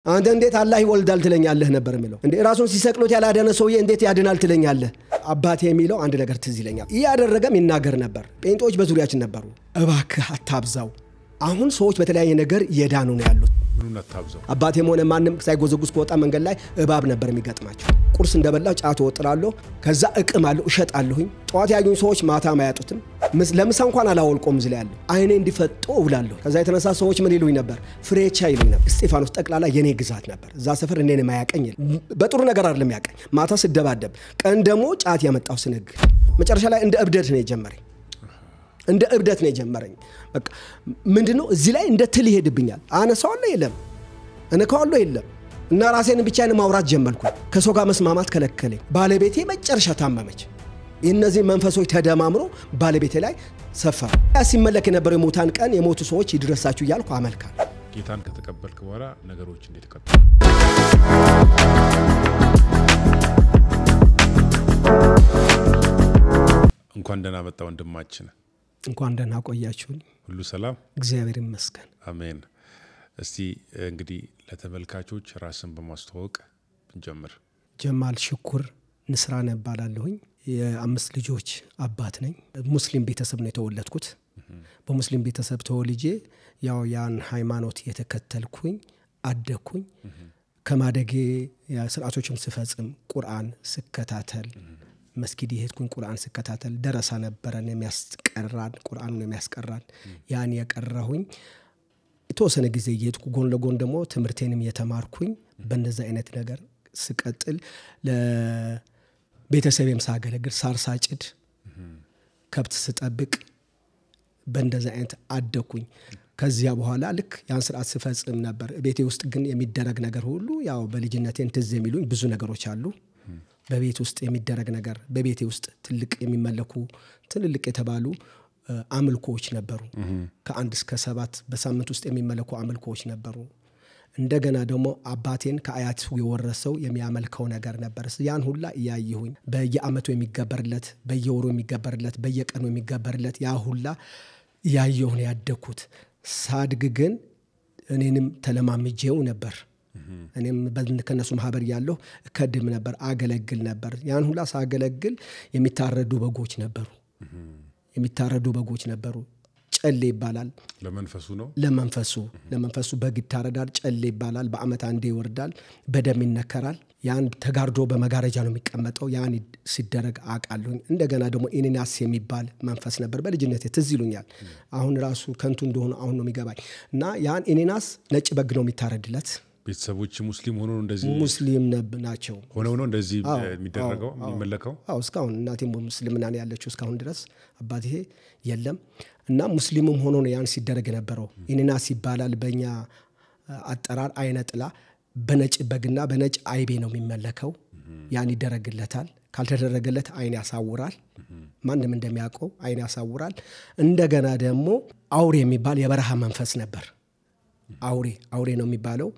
አንተ እንዴት አላህ ይወልዳል ትለኛለህ ነበር የሚለው እንዴ ራሱን ሲሰቅሉት ያላደነ ሰውዬ እንዴት ያድናል ትለኛለህ አባቴ የሚለው አንድ ነገር ትዝ ይለኛል ያደረገም ይናገር ነበር ጴንጦች በዙሪያችን ነበሩ እባክህ አታብዛው አሁን ሰዎች በተለያየ ነገር የዳኑ ነው ያሉት ምኑን አታብዛው አባቴም ሆነ ማንንም ሳይጎዘጉዝ ከወጣ መንገድ ላይ እባብ ነበር የሚገጥማቸው ቁርስ እንደበላው ጫት ወጥራለሁ ከዛ እቅማለሁ እሸጣለሁኝ ጧት ያዩኝ ሰዎች ማታ ማያጡትም ለምሳ እንኳን አላወልቆም ዝላያለሁ አይኔ እንዲፈጦ ውላለሁ ከዛ የተነሳ ሰዎች ምን ይሉኝ ነበር ፍሬቻ ይሉኝ ነበር እስጢፋኖስ ጠቅላላ የኔ ግዛት ነበር እዛ ሰፈር እኔን ማያቀኝ በጥሩ ነገር አይደለም ያቀኝ ማታ ስደባደብ ቀን ደሞ ጫት ያመጣው ስነግ መጨረሻ ላይ እንደ እብደት ነው የጀመረኝ እንደ እብደት ነው የጀመረኝ በቃ ምንድነው እዚህ ላይ እንደ ትል ይሄድብኛል አነሳውለ የለም እነካውለ የለም እና ራሴን ብቻዬን ማውራት ጀመርኩ ከሰው ጋር መስማማት ከለከለኝ ባለቤቴ መጨረሻ ታመመች እነዚህ መንፈሶች ተደማምሮ ባለቤቴ ላይ ሰፈረ ሲመለክ የነበረው የሞታን ቀን የሞቱ ሰዎች ይድረሳችሁ ያልኩ አመልካል ጌታን ከተቀበልክ በኋላ ነገሮች እንዴት ተቀበሉ እንኳን ደህና መጣ ወንድማችን እንኳን ደህና ቆያችሁኝ ሁሉ ሰላም እግዚአብሔር ይመስገን አሜን እስቲ እንግዲህ ለተመልካቾች ራስን በማስተዋወቅ እንጀምር ጀማል ሽኩር ንስራነ ባላለሁኝ የአምስት ልጆች አባት ነኝ ሙስሊም ቤተሰብ ነው የተወለድኩት በሙስሊም ቤተሰብ ተወልጄ ያው ያን ሃይማኖት የተከተልኩኝ አደኩኝ ከማደጌ ስርዓቶችን ስፈጽም ቁርአን ስከታተል መስጊድ ይሄድኩኝ ቁርአን ስከታተል ደረሳ ነበረን የሚያስቀራን ቁርአኑን የሚያስቀራን ያን ያቀራሁኝ የተወሰነ ጊዜ ይሄድኩ ጎን ለጎን ደሞ ትምርቴንም የተማርኩኝ በእንደዛ አይነት ነገር ስቀጥል ለቤተሰቤም ሳገለግል ሳርሳጭድ ከብት ስጠብቅ በእንደዛ አይነት አደኩኝ ከዚያ በኋላ ልክ ያን ስርዓት ስፈጽም ነበር ቤቴ ውስጥ ግን የሚደረግ ነገር ሁሉ ያው በልጅነቴን ትዝ የሚሉኝ ብዙ ነገሮች አሉ በቤት ውስጥ የሚደረግ ነገር በቤቴ ውስጥ ትልቅ የሚመለኩ ትልልቅ የተባሉ አምልኮዎች ነበሩ ከ1 እስከ 7 በሳምንት ውስጥ የሚመለኩ አምልኮዎች ነበሩ እንደገና ደግሞ አባቴን ከአያቱ የወረሰው የሚያመልከው ነገር ነበር ያን ሁላ ያይሁኝ በየአመቱ የሚገበርለት በየወሩ የሚገበርለት በየቀኑ የሚገበርለት ያ ሁላ ያየሁ ነው ያደኩት ሳድግ ግን እኔንም ተለማምጄው ነበር እኔም በእነሱ ማህበር ያለው ከድም ነበር አገለግል ነበር ያን ሁላ ሳገለግል የሚታረዱ በጎች ነበሩ ጨሌ ይባላል ለመንፈሱ ነው ለመንፈሱ በግ ይታረዳል ጨሌ ይባላል በአመት አንዴ ይወርዳል በደም ይነከራል ያን ተጋርዶ በመጋረጃ ነው የሚቀመጠው ያን ሲደረግ አቃሉኝ እንደገና ደግሞ ኢኒናስ የሚባል መንፈስ ነበር በልጅነቴ ትዝ ይሉኛል አሁን ራሱ ከንቱ እንደሆነ አሁን ነው የሚገባኝ እና ያን ኢኒናስ ነጭ በግ ነው የሚታረድለት ቤተሰቦች ሙስሊም ሆኖ እንደዚህ ሙስሊም ናቸው ሆነው እንደዚህ የሚደረገው የሚመለከው እስካሁን እናቴም ሙስሊምና ነው ያለችው እስካሁን ድረስ አባቴ የለም እና ሙስሊምም ሆኖ ነው ያን ሲደረግ የነበረው ኢኒናስ ይባላል በእኛ አጠራር አይነጥላ በነጭ በግና በነጭ አይቤ ነው የሚመለከው ያን ይደረግለታል ካልተደረገለት አይን ያሳውራል ማንንም እንደሚያውቀው አይን ያሳውራል እንደገና ደግሞ አውሬ የሚባል የበረሃ መንፈስ ነበር አውሬ ነው የሚባለው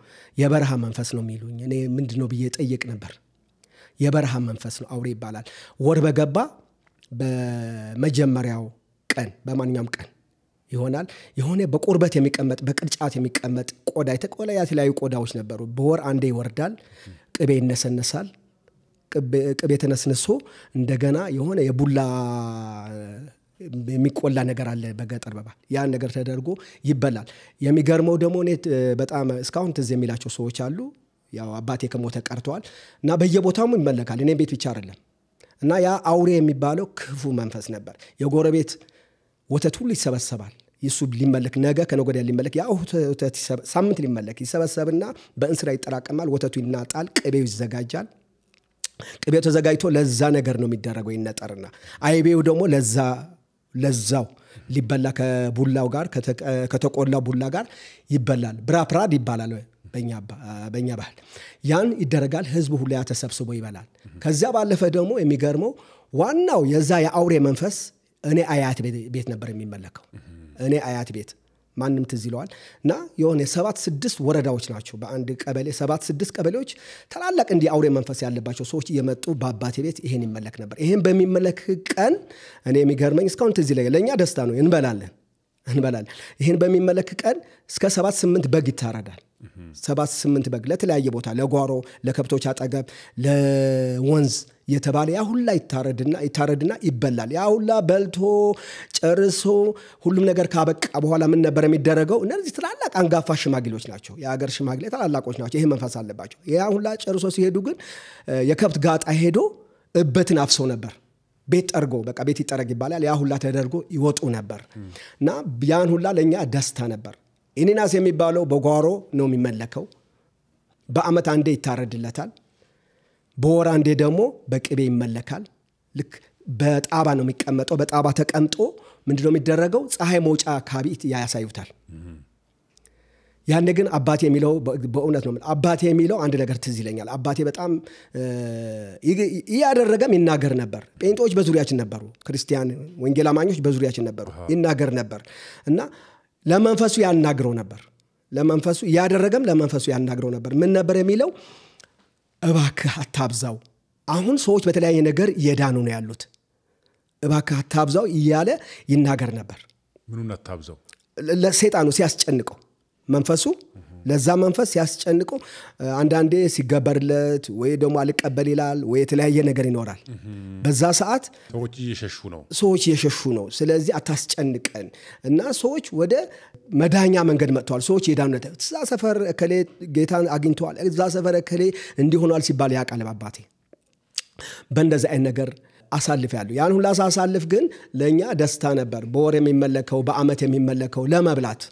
የበረሃ መንፈስ ነው የሚሉኝ እኔ ምንድነው ብዬ ጠይቅ ነበር የበረሃ መንፈስ ነው አውሬ ይባላል ወር በገባ በመጀመሪያው ቀን በማንኛውም ቀን ይሆናል የሆነ በቁርበት የሚቀመጥ በቅርጫት የሚቀመጥ ቆዳ የተቆለያ የተለያዩ ቆዳዎች ነበሩ በወር አንዴ ይወርዳል ቅቤ ይነሰነሳል ቅቤ ተነስነሶ እንደገና የሆነ የቡላ የሚቆላ ነገር አለ በገጠር በባል ያን ነገር ተደርጎ ይበላል የሚገርመው ደግሞ እኔ በጣም እስካሁን ትዝ የሚላቸው ሰዎች አሉ ያው አባቴ ከሞተ ቀርቷል እና በየቦታው ይመለካል እኔ ቤት ብቻ አይደለም እና ያ አውሬ የሚባለው ክፉ መንፈስ ነበር የጎረቤት ወተት ሁሉ ይሰበሰባል ይሱ ሊመለክ ነገ ከነገወዲያ ሊመለክ ያ ወተት ሳምንት ሊመለክ ይሰበሰብና በእንስራ ይጠራቀማል ወተቱ ይናጣል ቅቤው ይዘጋጃል ቅቤው ተዘጋጅቶ ለዛ ነገር ነው የሚደረገው ይነጠርና አይቤው ደግሞ ለዛው ሊበላ ከቡላው ጋር ከተቆላው ቡላ ጋር ይበላል ብራፕራድ ይባላል በእኛ ባህል ያን ይደረጋል ህዝቡ ሁሉ ያተሰብስቦ ይበላል ከዛ ባለፈ ደግሞ የሚገርመው ዋናው የዛ የአውሬ መንፈስ እኔ አያት ቤት ነበር የሚመለከው እኔ አያት ቤት ማንንም ትዝ ይለዋል እና የሆነ 7-6 ወረዳዎች ናቸው በአንድ ቀበሌ 7-6 ቀበሌዎች ተላላቅ እንዲ አውሬ መንፈስ ያለባቸው ሰዎች እየመጡ በአባቴ ቤት ይሄን ይመለክ ነበር ይሄን በሚመለክ ቀን እኔ የሚገርመኝ እስካሁን ትዝ ይለኛል ለኛ ደስታ ነው እንበላለን ይሄን በሚመለክ ቀን እስከ 7-8 በግ ይታረዳል 7-8 በግ ለተለያየ ቦታ ለጓሮ ለከብቶች አጠገብ ለወንዝ የተባለ ያ ሁላ ይታረድና ይበላል። ያ ሁላ በልቶ ጨርሶ ሁሉም ነገር ካበቃ በኋላ ምን ነበር የሚደረገው? እነዚህ ትላልቅ አንጋፋ ሽማግሌዎች ናቸው፣ የሀገር ሽማግሌ ታላላቆች ናቸው። ይሄ መንፈስ አለባቸው። ያ ሁላ ጨርሶ ሲሄዱ ግን የከብት ጋጣ ሄዶ እበትን አፍሰው ነበር። ቤት ጠርጎ በቃ ቤት ይጠረግ ይባላል። ያ ሁላ ተደርጎ ይወጡ ነበር እና ያን ሁላ ለኛ ደስታ ነበር። ኢኒናስ የሚባለው በጓሮ ነው የሚመለከው። በአመት አንዴ ይታረድለታል። በወር አንዴ ደግሞ በቅቤ ይመለካል። ልክ በጣባ ነው የሚቀመጠው። በጣባ ተቀምጦ ምንድነው የሚደረገው? ፀሐይ መውጫ አካባቢ ያሳዩታል። ያን ግን አባቴ የሚለው በእውነት ነው። አባቴ የሚለው አንድ ነገር ትዝ ይለኛል። አባቴ በጣም ያደረገም ይናገር ነበር። ጴንጤዎች በዙሪያችን ነበሩ፣ ክርስቲያን ወንጌል አማኞች በዙሪያችን ነበሩ። ይናገር ነበር እና ለመንፈሱ ያናግረው ነበር። ለመንፈሱ ያደረገም ለመንፈሱ ያናግረው ነበር። ምን ነበር የሚለው? እባክህ አታብዛው። አሁን ሰዎች በተለያየ ነገር እየዳኑ ነው ያሉት። እባክህ አታብዛው እያለ ይናገር ነበር። ምኑን አታብዛው? ለሰይጣኑ ሲያስጨንቀው መንፈሱ ለዛ መንፈስ ሲያስጨንቀው አንዳንዴ ሲገበርለት ወይ ደግሞ አልቀበል ይላል ወይ የተለያየ ነገር ይኖራል። በዛ ሰዓት ሰዎች እየሸሹ ነው። ስለዚህ አታስጨንቀን እና ሰዎች ወደ መዳኛ መንገድ መጥተዋል። ሰዎች የዳኑት እዛ ሰፈር እከሌ ጌታን አግኝተዋል፣ እዛ ሰፈር እከሌ እንዲሆኗል ሲባል ያውቃል አባቴ። በእንደዚህ አይነት ነገር አሳልፍ ያለው ያን ሁላ ሳሳልፍ ግን ለኛ ደስታ ነበር። በወር የሚመለከው በአመት የሚመለከው ለመብላት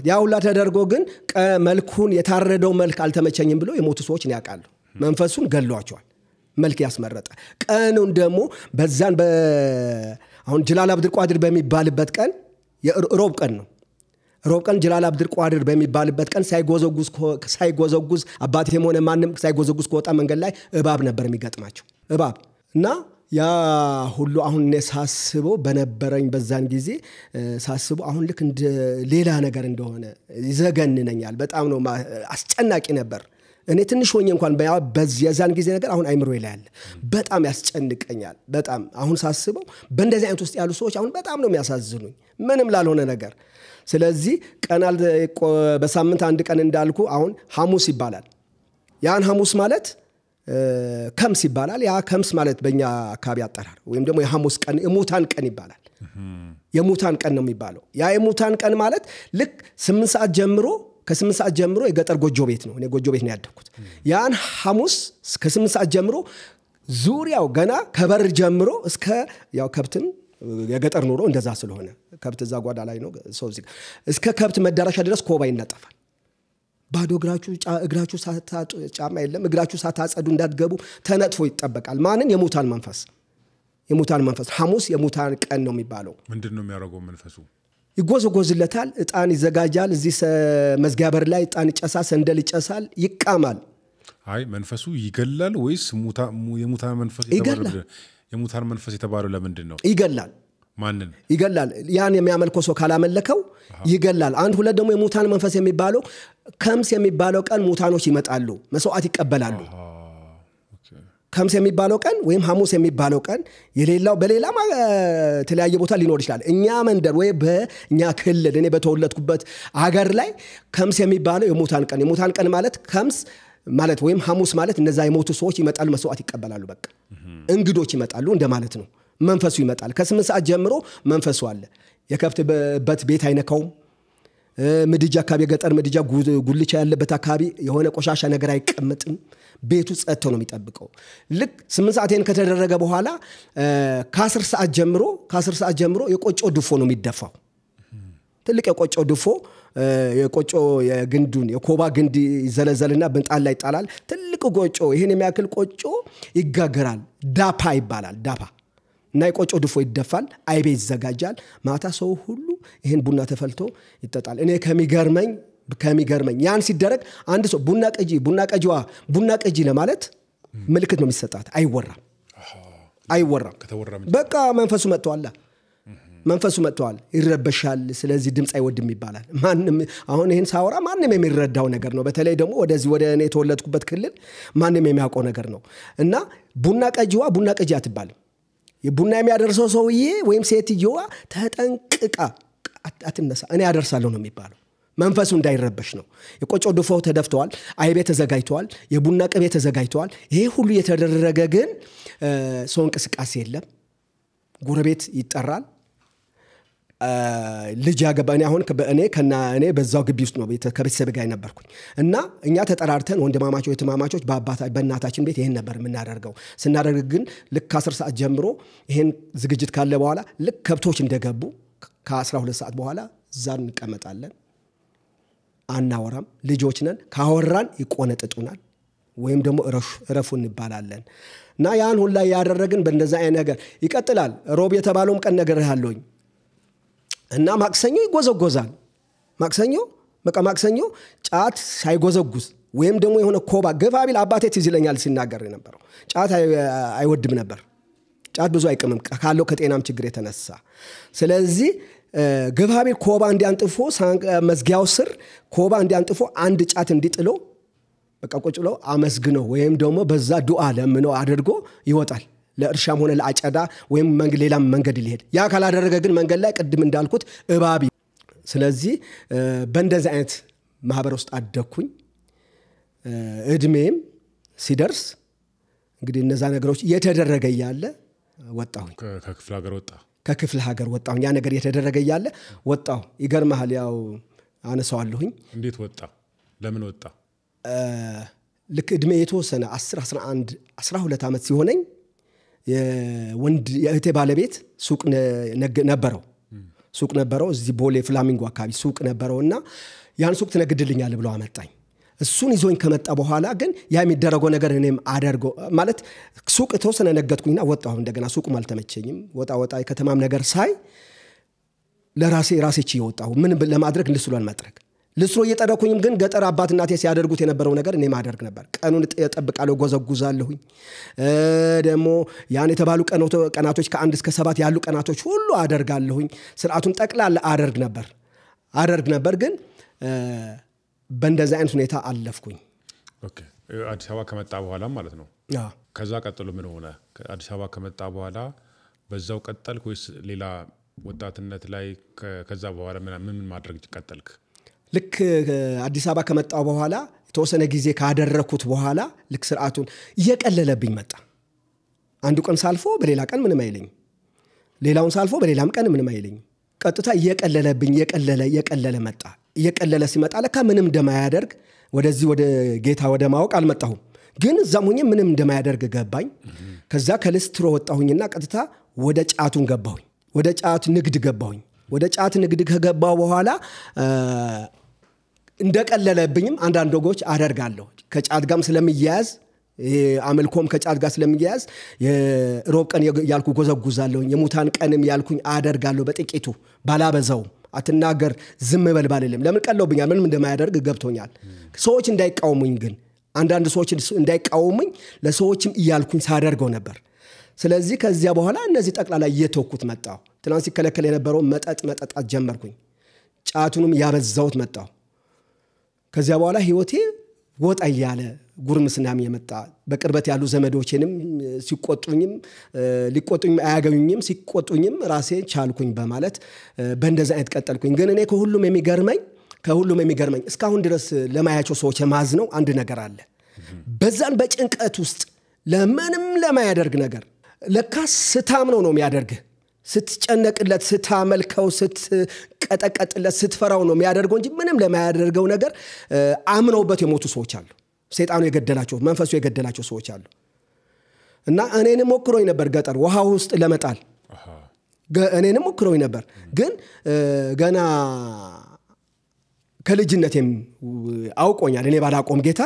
ያ ሁላ ተደርጎ ግን መልኩን የታረደው መልክ አልተመቸኝም ብሎ የሞቱ ሰዎች ያውቃሉ። መንፈሱን ገሏቸዋል። መልክ ያስመረጠ ቀኑን ደግሞ በዛን አሁን ጅላል አብድር ቋድር በሚባልበት ቀን ሮብ ቀን ነው። ሮብ ቀን ጅላል አብድር ቋድር በሚባልበት ቀን ሳይጎዘጉዝ አባቴም ሆነ ማንም ሳይጎዘጉዝ ከወጣ መንገድ ላይ እባብ ነበር የሚገጥማቸው። እባብ እና ያ ሁሉ አሁን ሳስበው በነበረኝ በዛን ጊዜ ሳስበው አሁን ልክ እንደ ሌላ ነገር እንደሆነ ይዘገንነኛል። በጣም ነው አስጨናቂ ነበር። እኔ ትንሽ ሆኜ እንኳን በዛን ጊዜ ነገር አሁን አይምሮዬ ላይ አለ። በጣም ያስጨንቀኛል። በጣም አሁን ሳስበው በእንደዚህ አይነት ውስጥ ያሉ ሰዎች አሁን በጣም ነው የሚያሳዝኑኝ፣ ምንም ላልሆነ ነገር። ስለዚህ ቀናል በሳምንት አንድ ቀን እንዳልኩ አሁን ሐሙስ ይባላል። ያን ሐሙስ ማለት ከምስ ይባላል። ያ ከምስ ማለት በእኛ አካባቢ አጠራር ወይም ደግሞ የሐሙስ ቀን የሙታን ቀን ይባላል። የሙታን ቀን ነው የሚባለው። ያ የሙታን ቀን ማለት ልክ 8 ሰዓት ጀምሮ ከ8 ሰዓት ጀምሮ የገጠር ጎጆ ቤት ነው። እኔ ጎጆ ቤት ነው ያደግኩት። ያን ሐሙስ ከ8 ሰዓት ጀምሮ ዙሪያው ገና ከበር ጀምሮ እስከ ያው ከብትን የገጠር ኑሮ እንደዛ ስለሆነ ከብት እዛ ጓዳ ላይ ነው ሰው እዚህ እስከ ከብት መዳረሻ ድረስ ኮባ ይነጠፋል። ባዶ እግራችሁ ጫማ የለም። እግራችሁ ሳታጸዱ እንዳትገቡ ተነጥፎ ይጠበቃል። ማንን? የሙታን መንፈስ። ሐሙስ የሙታን ቀን ነው የሚባለው። ምንድነው የሚያደርገው መንፈሱ? ይጎዘጎዝለታል። ዕጣን ይዘጋጃል። እዚህ መዝጊያ በር ላይ ዕጣን ይጨሳል፣ ሰንደል ይጨሳል፣ ይቃማል። አይ መንፈሱ ይገላል ወይስ የሙታን መንፈስ የተባለው ለምንድን ነው? ይገላል። ማንን ይገላል? ያን የሚያመልከው ሰው ካላመለከው ይገላል። አንድ ሁለት ደግሞ የሙታን መንፈስ የሚባለው ከምስ የሚባለው ቀን ሙታኖች ይመጣሉ፣ መስዋዕት ይቀበላሉ። ከምስ የሚባለው ቀን ወይም ሐሙስ የሚባለው ቀን የሌላው በሌላ ተለያየ ቦታ ሊኖር ይችላል። እኛ መንደር ወይ በእኛ ክልል እኔ በተወለድኩበት አገር ላይ ከምስ የሚባለው የሙታን ቀን ማለት ከምስ ማለት ወይም ሐሙስ ማለት እነዛ የሞቱ ሰዎች ይመጣሉ፣ መስዋዕት ይቀበላሉ። በቃ እንግዶች ይመጣሉ እንደማለት ነው። መንፈሱ ይመጣል። ከ8 ሰዓት ጀምሮ መንፈሱ አለ። የከብት ቤት አይነካውም። ምድጃ አካባቢ የገጠር ምድጃ ጉልቻ ያለበት አካባቢ የሆነ ቆሻሻ ነገር አይቀመጥም። ቤቱ ጸጥቶ ነው የሚጠብቀው። ልክ 8 ሰዓት ከተደረገ በኋላ ከ10 ሰዓት ጀምሮ የቆጮ ድፎ ነው የሚደፋው። ትልቅ የቆጮ ድፎ የቆጮ የግንዱን የኮባ ግንድ ይዘለዘልና በንጣል ላይ ይጣላል። ትልቅ ቆጮ ይሄን የሚያክል ቆጮ ይጋገራል። ዳፓ ይባላል። ዳፓ እና የቆጮ ድፎ ይደፋል። አይቤ ይዘጋጃል። ማታ ሰው ሁሉ ይሄን ቡና ተፈልቶ ይጠጣል። እኔ ከሚገርመኝ ያን ሲደረግ አንድ ሰው ቡና ቀጂ ለማለት ምልክት ነው የሚሰጣት። አይወራም። በቃ መንፈሱ መጥቷል። ይረበሻል። ስለዚህ ድምጽ አይወድም ይባላል። ማንም አሁን ይሄን ሳወራ ማንም የሚረዳው ነገር ነው። በተለይ ደግሞ ወደ እኔ የተወለድኩበት ክልል ማንም የሚያውቀው ነገር ነው። እና ቡና ቀጂ አትባልም። የቡና የሚያደርሰው ሰውዬ ወይም ሴትየዋ ተጠንቅቃ አትነሳ፣ እኔ አደርሳለሁ ነው የሚባለው። መንፈሱ እንዳይረበሽ ነው። የቆጮ ድፎው ተደፍተዋል፣ አይቤ ተዘጋጅተዋል፣ የቡና ቅቤ ተዘጋጅተዋል። ይሄ ሁሉ የተደረገ ግን ሰው እንቅስቃሴ የለም። ጎረቤት ይጠራል። ልጅ ያገባ እኔ በዛው ግቢ ውስጥ ነው ከቤተሰብ ጋር ነበርኩኝ እና እኛ ተጠራርተን ወንድማማቾች እህትማማቾች በእናታችን ቤት ይሄን ነበር የምናደርገው። ስናደርግ ግን ልክ 10 ሰዓት ጀምሮ ይሄን ዝግጅት ካለ በኋላ ልክ ከብቶች እንደገቡ ከ12 ሰዓት በኋላ እዛ እንቀመጣለን። አናወራም። ልጆች ነን። ካወራን ይቆነጥጡናል ወይም ደግሞ እረፉ እንባላለን። እና ያን ሁላ ያደረግን በእንደዛ አይነት ነገር ይቀጥላል። ሮብ የተባለውም ቀን ነግሬሃለሁኝ እና ማክሰኞ ይጎዘጎዛል። ማክሰኞ ጫት ሳይጎዘጉዝ ወይም ደግሞ የሆነ ኮባ ገፋ ቢል አባቴ ትዝ ይለኛል ሲናገር የነበረው ጫት አይወድም ነበር። ጫት ብዙ አይቅምም ካለው ከጤናም ችግር የተነሳ። ስለዚህ ገፋ ቢል ኮባ እንዲያንጥፎ መዝጊያው ስር ኮባ እንዲያንጥፎ አንድ ጫት እንዲጥሎ በቃ ቁጭ ብሎ አመስግኖ ወይም ደግሞ በዛ ዱዓ ለምኖ አድርጎ ይወጣል። ለእርሻም ሆነ ለአጨዳ ወይም ሌላም መንገድ ሊሄድ። ያ ካላደረገ ግን መንገድ ላይ ቅድም እንዳልኩት እባብ። ስለዚህ በእንደዚህ አይነት ማህበር ውስጥ አደግኩኝ። እድሜም ሲደርስ እንግዲህ እነዛ ነገሮች እየተደረገ እያለ ወጣሁኝ። ከክፍለ ሀገር ወጣሁኝ። ያ ነገር እየተደረገ እያለ ወጣሁ። ይገርምሃል፣ ያው አነሳዋለሁኝ። እንዴት ወጣ? ለምን ወጣ? ልክ እድሜ የተወሰነ 10 11 12 ዓመት ሲሆነኝ የእህቴ ባለቤት ሱቅ ነበረው እዚህ ቦሌ ፍላሚንጎ አካባቢ ሱቅ ነበረውና ያን ሱቅ ትነግድልኛል ብሎ አመጣኝ። እሱን ይዞኝ ከመጣ በኋላ ግን ያ የሚደረገው ነገር እኔም አደርገው ማለት ሱቅ ተወሰነ ነገድኩኝና ወጣሁ። እንደገና ሱቁም አልተመቸኝም። ወጣ ከተማም ነገር ሳይ ለራሴ ወጣሁ። ምን ለማድረግ ልስሎ እየጠረኩኝም ግን ገጠር አባት እናቴ ሲያደርጉት የነበረው ነገር እኔ ማደርግ ነበር። ቀኑን እጠብቃለሁ፣ ጎዘጉዛለሁኝ። ደግሞ ያን የተባሉ ቀናቶች ከ1 እስከ 7 ያሉ ቀናቶች ሁሉ አደርጋለሁኝ። ስርዓቱን ጠቅላላ አደርግ ነበር። ግን በእንደዛ አይነት ሁኔታ አለፍኩኝ። ኦኬ። አዲስ አበባ ከመጣ በኋላ ማለት ነው። ከዛ ቀጥሎ ምን ሆነ? አዲስ አበባ ከመጣ በኋላ በዛው ቀጠልክ ወይስ ሌላ ወጣትነት ላይ ከዛ በኋላ ምን ማድረግ ቀጠልክ? ልክ አዲስ አበባ ከመጣው በኋላ የተወሰነ ጊዜ ካደረኩት በኋላ ልክ ስርዓቱን እየቀለለብኝ መጣ። አንዱ ቀን ሳልፎ በሌላ ቀን ምንም አይለኝም። ሌላውን ሳልፎ በሌላም ቀን ምንም አይለኝም። ቀጥታ እየቀለለብኝ እየቀለለ መጣ። እየቀለለ ሲመጣ ለካ ምንም እንደማያደርግ ወደዚህ ወደ ጌታ ወደ ማወቅ አልመጣሁም። ግን እዛም ሆኜ ምንም እንደማያደርግ ገባኝ። ከዛ ከልስትሮ ወጣሁኝና ቀጥታ ወደ ጫቱን ገባሁኝ። ወደ ጫት ንግድ ገባሁኝ። ወደ ጫት ንግድ ከገባው በኋላ እንደቀለለብኝም አንዳንድ ወጎች አደርጋለሁ። ከጫት ጋርም ስለሚያያዝ አመልኮም ከጫት ጋር ስለሚያያዝ የሮብ ቀን ያልኩ ጎዘጉዛለሁ። የሙታን ቀንም ያልኩኝ አደርጋለሁ። በጥቂቱ ባላበዛው አትናገር ዝም በል ባልልም ለምን ቀለውብኛል። ምንም እንደማያደርግ ገብቶኛል። ሰዎች እንዳይቃወሙኝ ግን አንዳንድ ሰዎች እንዳይቃወሙኝ ለሰዎችም እያልኩኝ ሳደርገው ነበር። ስለዚህ ከዚያ በኋላ እነዚህ ጠቅላላ እየተወኩት መጣሁ። ትናንት ሲከለከል የነበረው መጠጣት ጀመርኩኝ። ጫቱንም ያበዛውት መጣሁ። ከዚያ በኋላ ህይወቴ ወጣ ያለ ጉርምስናም የመጣ በቅርበት ያሉ ዘመዶቼንም ሲቆጡኝም ሊቆጡኝም አያገኙኝም ሲቆጡኝም ራሴ ቻልኩኝ በማለት በእንደዛ አይነት ቀጠልኩኝ። ግን እኔ ከሁሉም የሚገርመኝ እስካሁን ድረስ ለማያቸው ሰዎች የማዝነው አንድ ነገር አለ። በዛን በጭንቀት ውስጥ ለምንም ለማያደርግ ነገር ለካ ስታምነው ነው የሚያደርግህ። ስትጨነቅለት፣ ስታመልከው፣ ስትቀጠቀጥለት፣ ስትፈራው ነው የሚያደርገው እንጂ ምንም ለማያደርገው ነገር አምነውበት የሞቱ ሰዎች አሉ። ሰይጣኑ የገደላቸው መንፈሱ የገደላቸው ሰዎች አሉ። እና እኔንም ሞክሮኝ ነበር ገጠር ውሃ ውስጥ ለመጣል እኔንም ሞክሮኝ ነበር። ግን ገና ከልጅነቴም አውቆኛል። እኔ ባላቆም ጌታ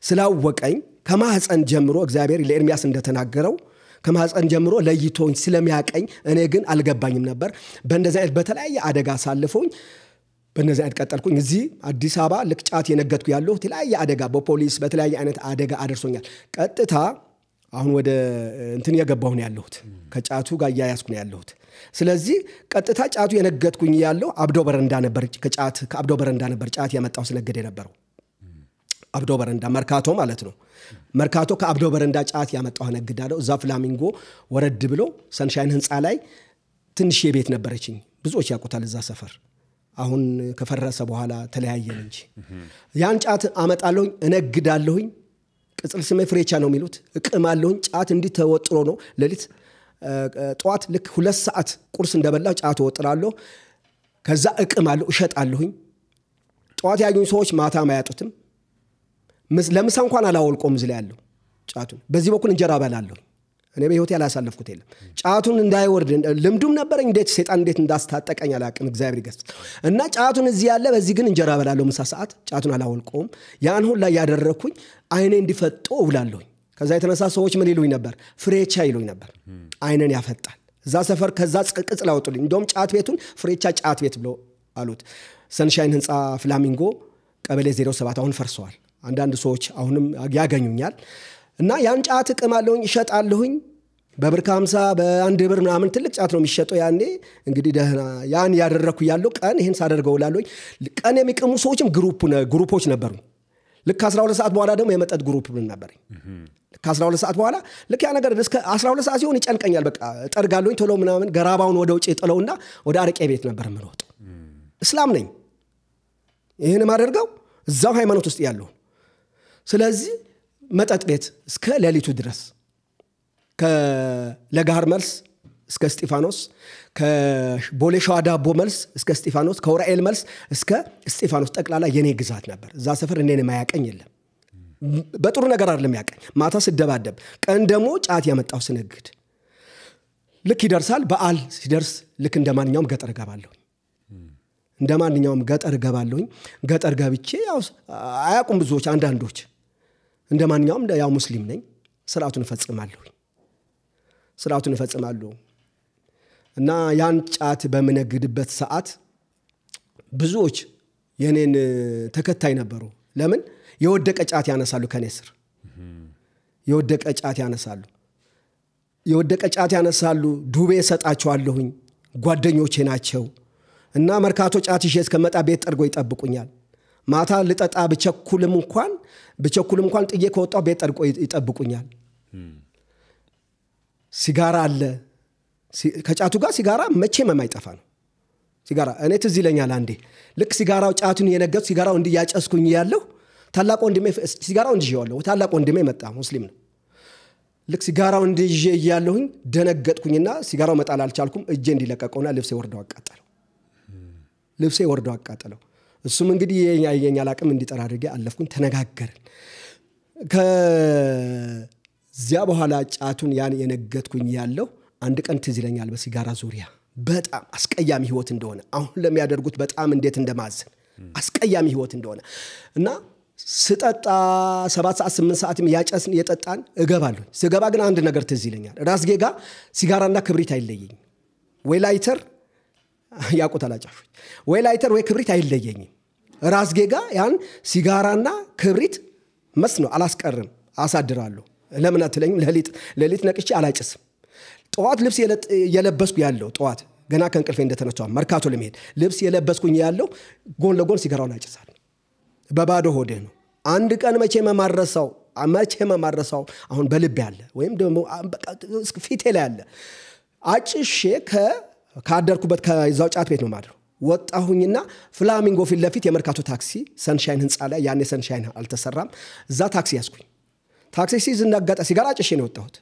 ስላወቀኝ ከማህፀን ጀምሮ እግዚአብሔር ለኤርሚያስ እንደተናገረው ከማህፀን ጀምሮ ለይቶኝ ስለሚያቀኝ እኔ ግን አልገባኝም ነበር። በእንደዚህ አይነት በተለያየ አደጋ ሳልፎኝ በእነዚህ አይነት ቀጠልኩኝ። እዚህ አዲስ አበባ ልክ ጫት የነገድኩ ያለው የተለያየ አደጋ በፖሊስ በተለያየ አይነት አደጋ አደርሶኛል። ቀጥታ አሁን ወደ እንትን የገባሁ ነው ያለሁት። ከጫቱ ጋር እያያዝኩ ነው ያለሁት። ስለዚህ ቀጥታ ጫቱ የነገድኩኝ ያለው አብዶ በረንዳ ነበር። ከአብዶ በረንዳ ነበር ጫት ያመጣው ስለገደ የነበረው አብዶ በረንዳ መርካቶ ማለት ነው። መርካቶ ከአብዶ በረንዳ ጫት ያመጣው ነግዳለው። እዛ ፍላሚንጎ ወረድ ብሎ ሰንሻይን ህንፃ ላይ ትንሽ ቤት ነበረችኝ። ብዙዎች ያውቁታል እዛ ሰፈር። አሁን ከፈረሰ በኋላ ተለያየን እንጂ ያን ጫት አመጣለሁኝ እነግዳለሁኝ ቅጽል ስሜ ፍሬቻ ነው የሚሉት እቅማለሁኝ ጫት እንዲህ ተወጥሮ ነው ለሊት ጧት ልክ 2 ሰዓት ቁርስ እንደበላው ጫት ወጥራለሁ ከዛ እቅማለሁ እሸጣለሁኝ ጧት ያዩኝ ሰዎች ማታ ማያጡትም ለምሳ እንኳን አላወልቆም ዝለ ያለው ጫቱን በዚህ በኩል እንጀራ በላለሁ እኔ በህይወቴ ያላሳለፍኩት የለም ጫቱን እንዳይወርድ ልምዱም ነበረኝ እንዴት ሰይጣን እንዴት እንዳስታጠቀኝ አላቅም እግዚአብሔር ይገስጽ እና ጫቱን እዚህ ያለ በዚህ ግን እንጀራ በላለሁ ምሳ ሰዓት ጫቱን አላወልቆም ያን ሁሉ ላይ ያደረኩኝ አይኔ እንዲፈጦ ውላለሁ ከዛ የተነሳ ሰዎች ምን ይሉኝ ነበር ፍሬቻ ይሉኝ ነበር አይነን ያፈጣል እዛ ሰፈር ከዛ ቅጽል አወጡልኝ እንደውም ጫት ቤቱን ፍሬቻ ጫት ቤት ብሎ አሉት ሰንሻይን ህንጻ ፍላሚንጎ ቀበሌ 07 አሁን ፈርሷል አንዳንድ ሰዎች አሁንም ያገኙኛል እና ያን ጫት እቀማለሁኝ እሸጣለሁኝ በብር 50 በአንድ ብር ምናምን ትልቅ ጫት ነው የሚሸጠው ያኔ እንግዲህ ደህና ያን ያደረኩ ያለው ቀን ይሄን ሳደርገው ላለኝ ቀን የሚቀሙ ሰዎችም ግሩፖች ነበሩ ልክ 12 ሰዓት በኋላ ደግሞ የመጠጥ ግሩፕ ነበር ልክ 12 ሰዓት በኋላ ልክ ያ ነገር እስከ 12 ሰዓት ሲሆን ይጨንቀኛል በቃ ጠርጋለሁኝ ቶሎ ምናምን ገራባውን ወደ ውጪ ጥለውና ወደ አረቄ ቤት ነበር የምንወጣው እስላም ነኝ ይሄን ማደርገው እዛው ሃይማኖት ውስጥ ያለው ስለዚህ መጠጥ ቤት እስከ ሌሊቱ ድረስ ከለጋር መልስ እስከ እስጢፋኖስ ከቦሌ ሸዋ ዳቦ መልስ እስከ እስጢፋኖስ ከወራኤል መልስ እስከ እስጢፋኖስ ጠቅላላ የኔ ግዛት ነበር እዛ ሰፈር እኔን ማያቀኝ የለም በጥሩ ነገር አይደለም ያቀኝ ማታ ስደባደብ ቀን ደግሞ ጫት ያመጣው ስነግድ ልክ ይደርሳል በዓል ሲደርስ ልክ እንደማንኛውም ገጠር ገባለሁ እንደማንኛውም ገጠር ገባለሁኝ ገጠር ገብቼ ያው አያቁም ብዙዎች አንዳንዶች እንደማንኛውም ያው ሙስሊም ነኝ ስርዓቱን እፈጽማለሁ እና ያን ጫት በመነግድበት ሰዓት ብዙዎች የኔን ተከታይ ነበሩ ለምን የወደቀ ጫት ያነሳሉ ከኔ ስር የወደቀ ጫት ያነሳሉ ዱቤ ሰጣቸዋለሁኝ ጓደኞቼ ናቸው እና መርካቶ ጫት ይዤ እስከመጣ ቤት ጠርጎ ይጠብቁኛል ማታ ልጠጣ በቸኩልም እንኳን ጥዬ ከወጣው ቤት ጠርጎ ይጠብቁኛል ሲጋራ አለ ከጫቱ ጋር ሲጋራ መቼም የማይጠፋ ነው ሲጋራ እኔ ትዝ ይለኛል አንዴ ልክ ሲጋራው ጫቱን የነገርኩት ሲጋራው እንዲያጨስኩኝ ያለው ታላቅ ወንድሜ ሲጋራው እንዲያለው ታላቅ ወንድሜ መጣ ሙስሊም ነው ልክ ሲጋራው እንዲይዤ ያለሁኝ ደነገጥኩኝና ሲጋራው መጣል አልቻልኩም እጄ እንዲለቀቀውና ልብሴ ወርዶ አቃጠለው እሱም እንግዲህ የኛል አቅም እንዲጠራ አድርጌ አለፍኩኝ ተነጋገርን ከዚያ በኋላ ጫቱን ያን የነገጥኩኝ ያለው አንድ ቀን ትዝ ይለኛል በሲጋራ ዙሪያ በጣም አስቀያሚ ህይወት እንደሆነ አሁን ለሚያደርጉት በጣም እንዴት እንደማዘን አስቀያሚ ህይወት እንደሆነ እና ስጠጣ 7 ሰዓት 8 ሰዓትም ያጨስን የጠጣን እገባለሁ ስገባ ግን አንድ ነገር ትዝ ይለኛል ራስጌ ጋር ሲጋራና ክብሪት አይለየኝ ወይ ላይተር ያቆታል አጫፎች ወይ ላይተር ወይ ክብሪት አይለየኝ ራስጌ ጋር ያን ሲጋራና ክብሪት መስኖ አላስቀርም አሳድራለሁ ለምን አትለኝም ለሊት ነቅቼ አላጨስም ጧት ልብስ የለበስኩ ያለው ጧት ገና ከእንቅልፌ እንደተነሳው መርካቶ ለመሄድ ልብስ የለበስኩኝ ያለው ጎን ለጎን ሲጋራውን አጨሳለሁ በባዶ ሆዴ ነው አንድ ቀን መቼ መማረሳው መማረሳው አሁን በልብ ያለ ወይም ደግሞ ፊቴ ላይ ያለ አጭሼ ካደርኩበት ከዛው ጫት ቤት ነው ማድረው ወጣሁኝና ፍላሚንጎ ፊት ለፊት የመርካቶ ታክሲ ሰንሻይን ህንጻ ላይ ያኔ ሰንሻይን አልተሰራም እዛ ታክሲ ያስኩኝ ታክሲ ሲዝ እንዳጋጣ ሲጋራ አጭሼ ነው ወጣሁት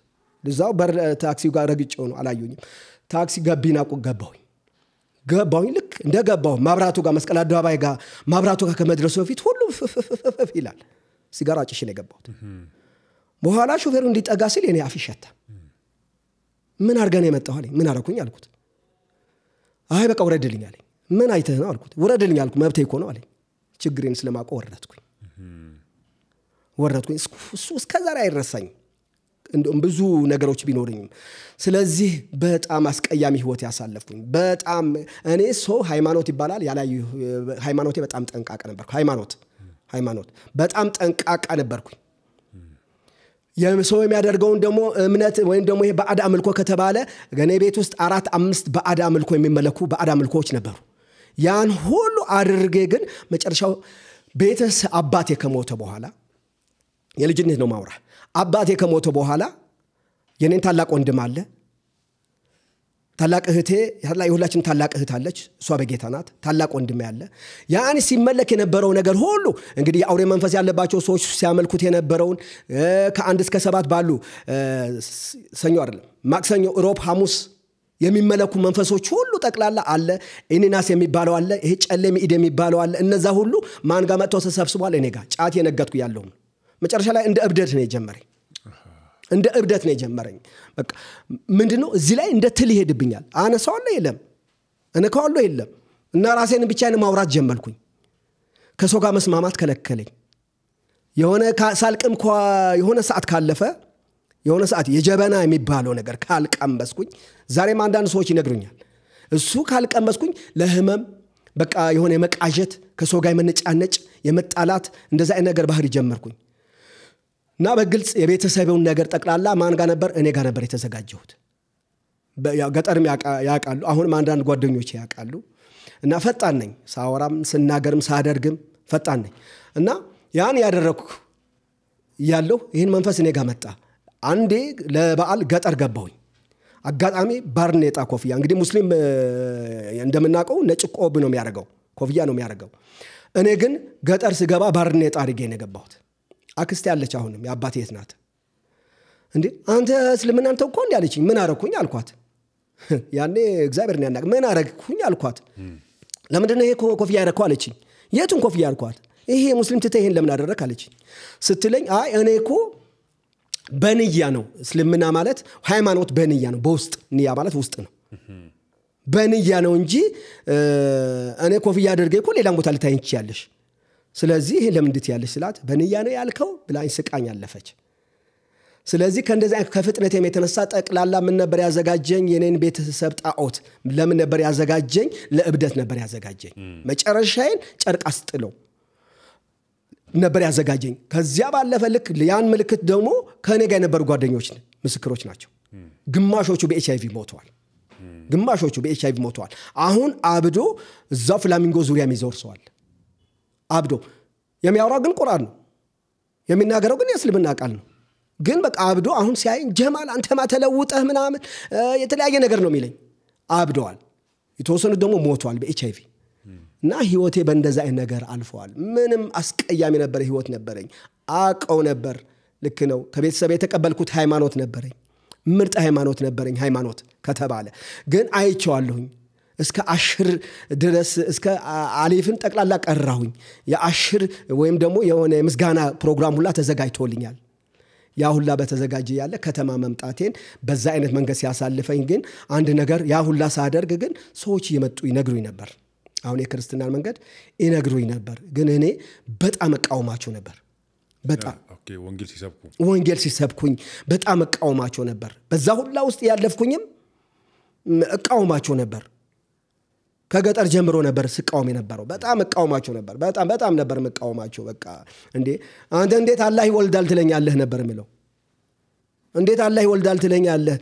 እዛው በር ታክሲው ጋር ረግጬው ነው አላዩኝም ታክሲ ገቢና ገባሁኝ ልክ እንደገባሁ ማብራቱ ጋር መስቀል አደባባይ ጋር ማብራቱ ጋር ከመድረሱ በፊት ሁሉ ይላል ሲጋራ አጭሼ ነው የገባሁት በኋላ ሾፌሩ እንዲጠጋ ሲል እኔ አፍ ይሸታ ምን አርገን የመጣው አለኝ ምን አረኩኝ አልኩት አይ በቃ ወረድልኝ አለኝ ምን አይተህ ነው አልኩት ወረድልኝ አልኩት መብቴ እኮ ነው አለኝ ችግሬን ስለማውቀው ወረድኩኝ እሱ እስከዛሬ አይረሳኝም እንደውም ብዙ ነገሮች ቢኖርኝም ስለዚህ በጣም አስቀያሚ ህይወት ያሳለፍኩኝ በጣም እኔ ሰው ሃይማኖት ይባላል ያላዩ ሃይማኖቴ በጣም ጠንቃቃ ነበርኩ ሃይማኖት በጣም ጠንቃቃ ነበርኩኝ የሰው የሚያደርገውን ደግሞ እምነት ወይም ደግሞ ይሄ ባዕድ አምልኮ ከተባለ ገኔ ቤት ውስጥ 4-5 ባዕድ አምልኮ የሚመለኩ ባዕድ አምልኮች ነበሩ ያን ሁሉ አድርጌ ግን መጨረሻው ቤተስ አባቴ ከሞተ በኋላ የልጅነት ነው ማውራ አባቴ ከሞተ በኋላ የኔን ታላቅ ወንድም አለ ታላቅ እህቴ የሁላችን ታላቅ እህት አለች። እሷ በጌታ ናት። ታላቅ ወንድም ያለ ያን ሲመለክ የነበረው ነገር ሁሉ እንግዲህ የአውሬ መንፈስ ያለባቸው ሰዎች ሲያመልኩት የነበረውን ከ1 እስከ 7 ባሉ ሰኞ አይደለም ማክሰኞ፣ ሮብ፣ ሐሙስ የሚመለኩ መንፈሶች ሁሉ ጠቅላላ አለ። ኢኒናስ የሚባለው አለ። ይሄ ጨሌ ሚኢድ የሚባለው አለ። እነዛ ሁሉ ማን ጋር መጥተው ተሰብስቧል? እኔ ጋር ጫት የነገጥኩ ያለው መጨረሻ ላይ እንደ እብደት ነው የጀመረኝ። እንደ እብደት ነው የጀመረኝ። በቃ ምንድነው እዚህ ላይ እንደ ትል ይሄድብኛል። አነሳዋለሁ የለም፣ እነካዋለሁ የለም እና ራሴን ብቻዬን ማውራት ጀመርኩኝ። ከሰው ጋር መስማማት ከለከለኝ። የሆነ ሳልቅም የሆነ ሰዓት ካለፈ የሆነ ሰዓት የጀበና የሚባለው ነገር ካልቀመስኩኝ፣ ዛሬም አንዳንድ ሰዎች ይነግሩኛል እሱ ካልቀመስኩኝ ለህመም በቃ የሆነ የመቃዠት ከሰው ጋር የመነጫነጭ የመጣላት እንደዛ አይነት ነገር ባህሪ ጀመርኩኝ። እና በግልጽ የቤተሰቡን ነገር ጠቅላላ ማን ጋር ነበር? እኔ ጋር ነበር የተዘጋጀሁት። ገጠርም ያውቃሉ፣ አሁንም አንዳንድ ጓደኞቼ ያውቃሉ። እና ፈጣን ነኝ፣ ሳወራም ስናገርም ሳደርግም ፈጣን ነኝ። እና ያን ያደረኩ ያለው ይህን መንፈስ እኔ ጋር መጣ። አንዴ ለበዓል ገጠር ገባሁኝ። አጋጣሚ ባርኔጣ ኮፍያ፣ እንግዲህ ሙስሊም እንደምናውቀው ነጭ ቆብ ነው የሚያደርገው፣ ኮፍያ ነው የሚያደርገው። እኔ ግን ገጠር ስገባ ባርኔጣ አድርጌ ነው የገባሁት። አክስቴ ያለች አሁንም የአባቴ እህት ናት። እንዴ አንተ እስልምናን ተውኮ እንዴ አለችኝ። ምን አረኩኝ አልኳት። ያኔ እግዚአብሔርን ያናቅ ምን አረኩኝ አልኳት። ለምንድነው ይሄ ኮፍያ ያረከው አለችኝ። የቱን ኮፍያ አልኳት። ይሄ ሙስሊም ትተህ ይሄን ለምን አደረክ አለችኝ። ስትለኝ አይ እኔ እኮ በንያ ነው እስልምና ማለት ሃይማኖት በንያ ነው፣ በውስጥ ንያ ማለት ውስጥ ነው፣ በንያ ነው እንጂ እኔ ኮፍያ አድርጌ እኮ ሌላም ቦታ ልታይኝ ትችያለሽ። ስለዚህ ይሄ ለምን እንድትያለሽ ስላት በንያ ነው ያልከው ብላኝ ስቃኝ አለፈች። ስለዚህ ከእንደዚህ ከፍጥነቴም የተነሳ ጠቅላላ ምን ነበር ያዘጋጀኝ? የኔን ቤተሰብ ጣዖት ለምን ነበር ያዘጋጀኝ? ለእብደት ነበር ያዘጋጀኝ። መጨረሻዬን ጨርቅ አስጥለው ነበር ያዘጋጀኝ። ከዚያ ባለፈ ልክ ያን ምልክት ደግሞ ከኔ ጋር የነበሩ ጓደኞች ምስክሮች ናቸው። ግማሾቹ በኤችአይቪ ሞተዋል። ግማሾቹ በኤችአይቪ ሞተዋል። አሁን አብዶ እዛው ፍላሚንጎ ዙሪያ የሚዞር ሰዋል። አብዶ የሚያወራው ግን ቁርአን ነው፣ የሚናገረው ግን የእስልምና ቃል ነው። ግን በቃ አብዶ አሁን ሲያየኝ ጀማል አንተማ ተለውጠህ ምናምን የተለያየ ነገር ነው የሚለኝ። አብደዋል። የተወሰኑት ደግሞ ሞተዋል በኤችአይቪ። እና ህይወቴ በእንደዛ አይነት ነገር አልፈዋል። ምንም አስቀያሚ ነበር ህይወት ነበረኝ። አቀው ነበር። ልክ ነው። ከቤተሰብ የተቀበልኩት ሃይማኖት ነበረኝ። ምርጥ ሃይማኖት ነበረኝ። ሃይማኖት ከተባለ ግን አይቼዋለሁኝ እስከ አሽር ድረስ እስከ አሊፍን ጠቅላላ ቀራሁኝ። የአሽር ወይም ደግሞ የሆነ ምስጋና ፕሮግራም ሁላ ተዘጋጅቶልኛል። ያ ሁላ በተዘጋጀ ያለ ከተማ መምጣቴን በዛ አይነት መንገድ ሲያሳልፈኝ ግን አንድ ነገር ያ ሁላ ሳደርግ ግን ሰዎች እየመጡ ይነግሩኝ ነበር። አሁን የክርስትናን መንገድ ይነግሩኝ ነበር። ግን እኔ በጣም እቃወማቸው ነበር። በጣም ወንጌል ሲሰብኩኝ በጣም እቃወማቸው ነበር። በዛ ሁላ ውስጥ ያለፍኩኝም እቃወማቸው ነበር። ከገጠር ጀምሮ ነበር ስቃወም የነበረው። በጣም እቃወማቸው ነበር። በጣም ነበር መቃወማቸው። በቃ እንዴ አንተ እንዴት አላህ ይወልዳል ትለኛለህ ነበር የሚለው። እንዴት አላህ ይወልዳል ትለኛለህ?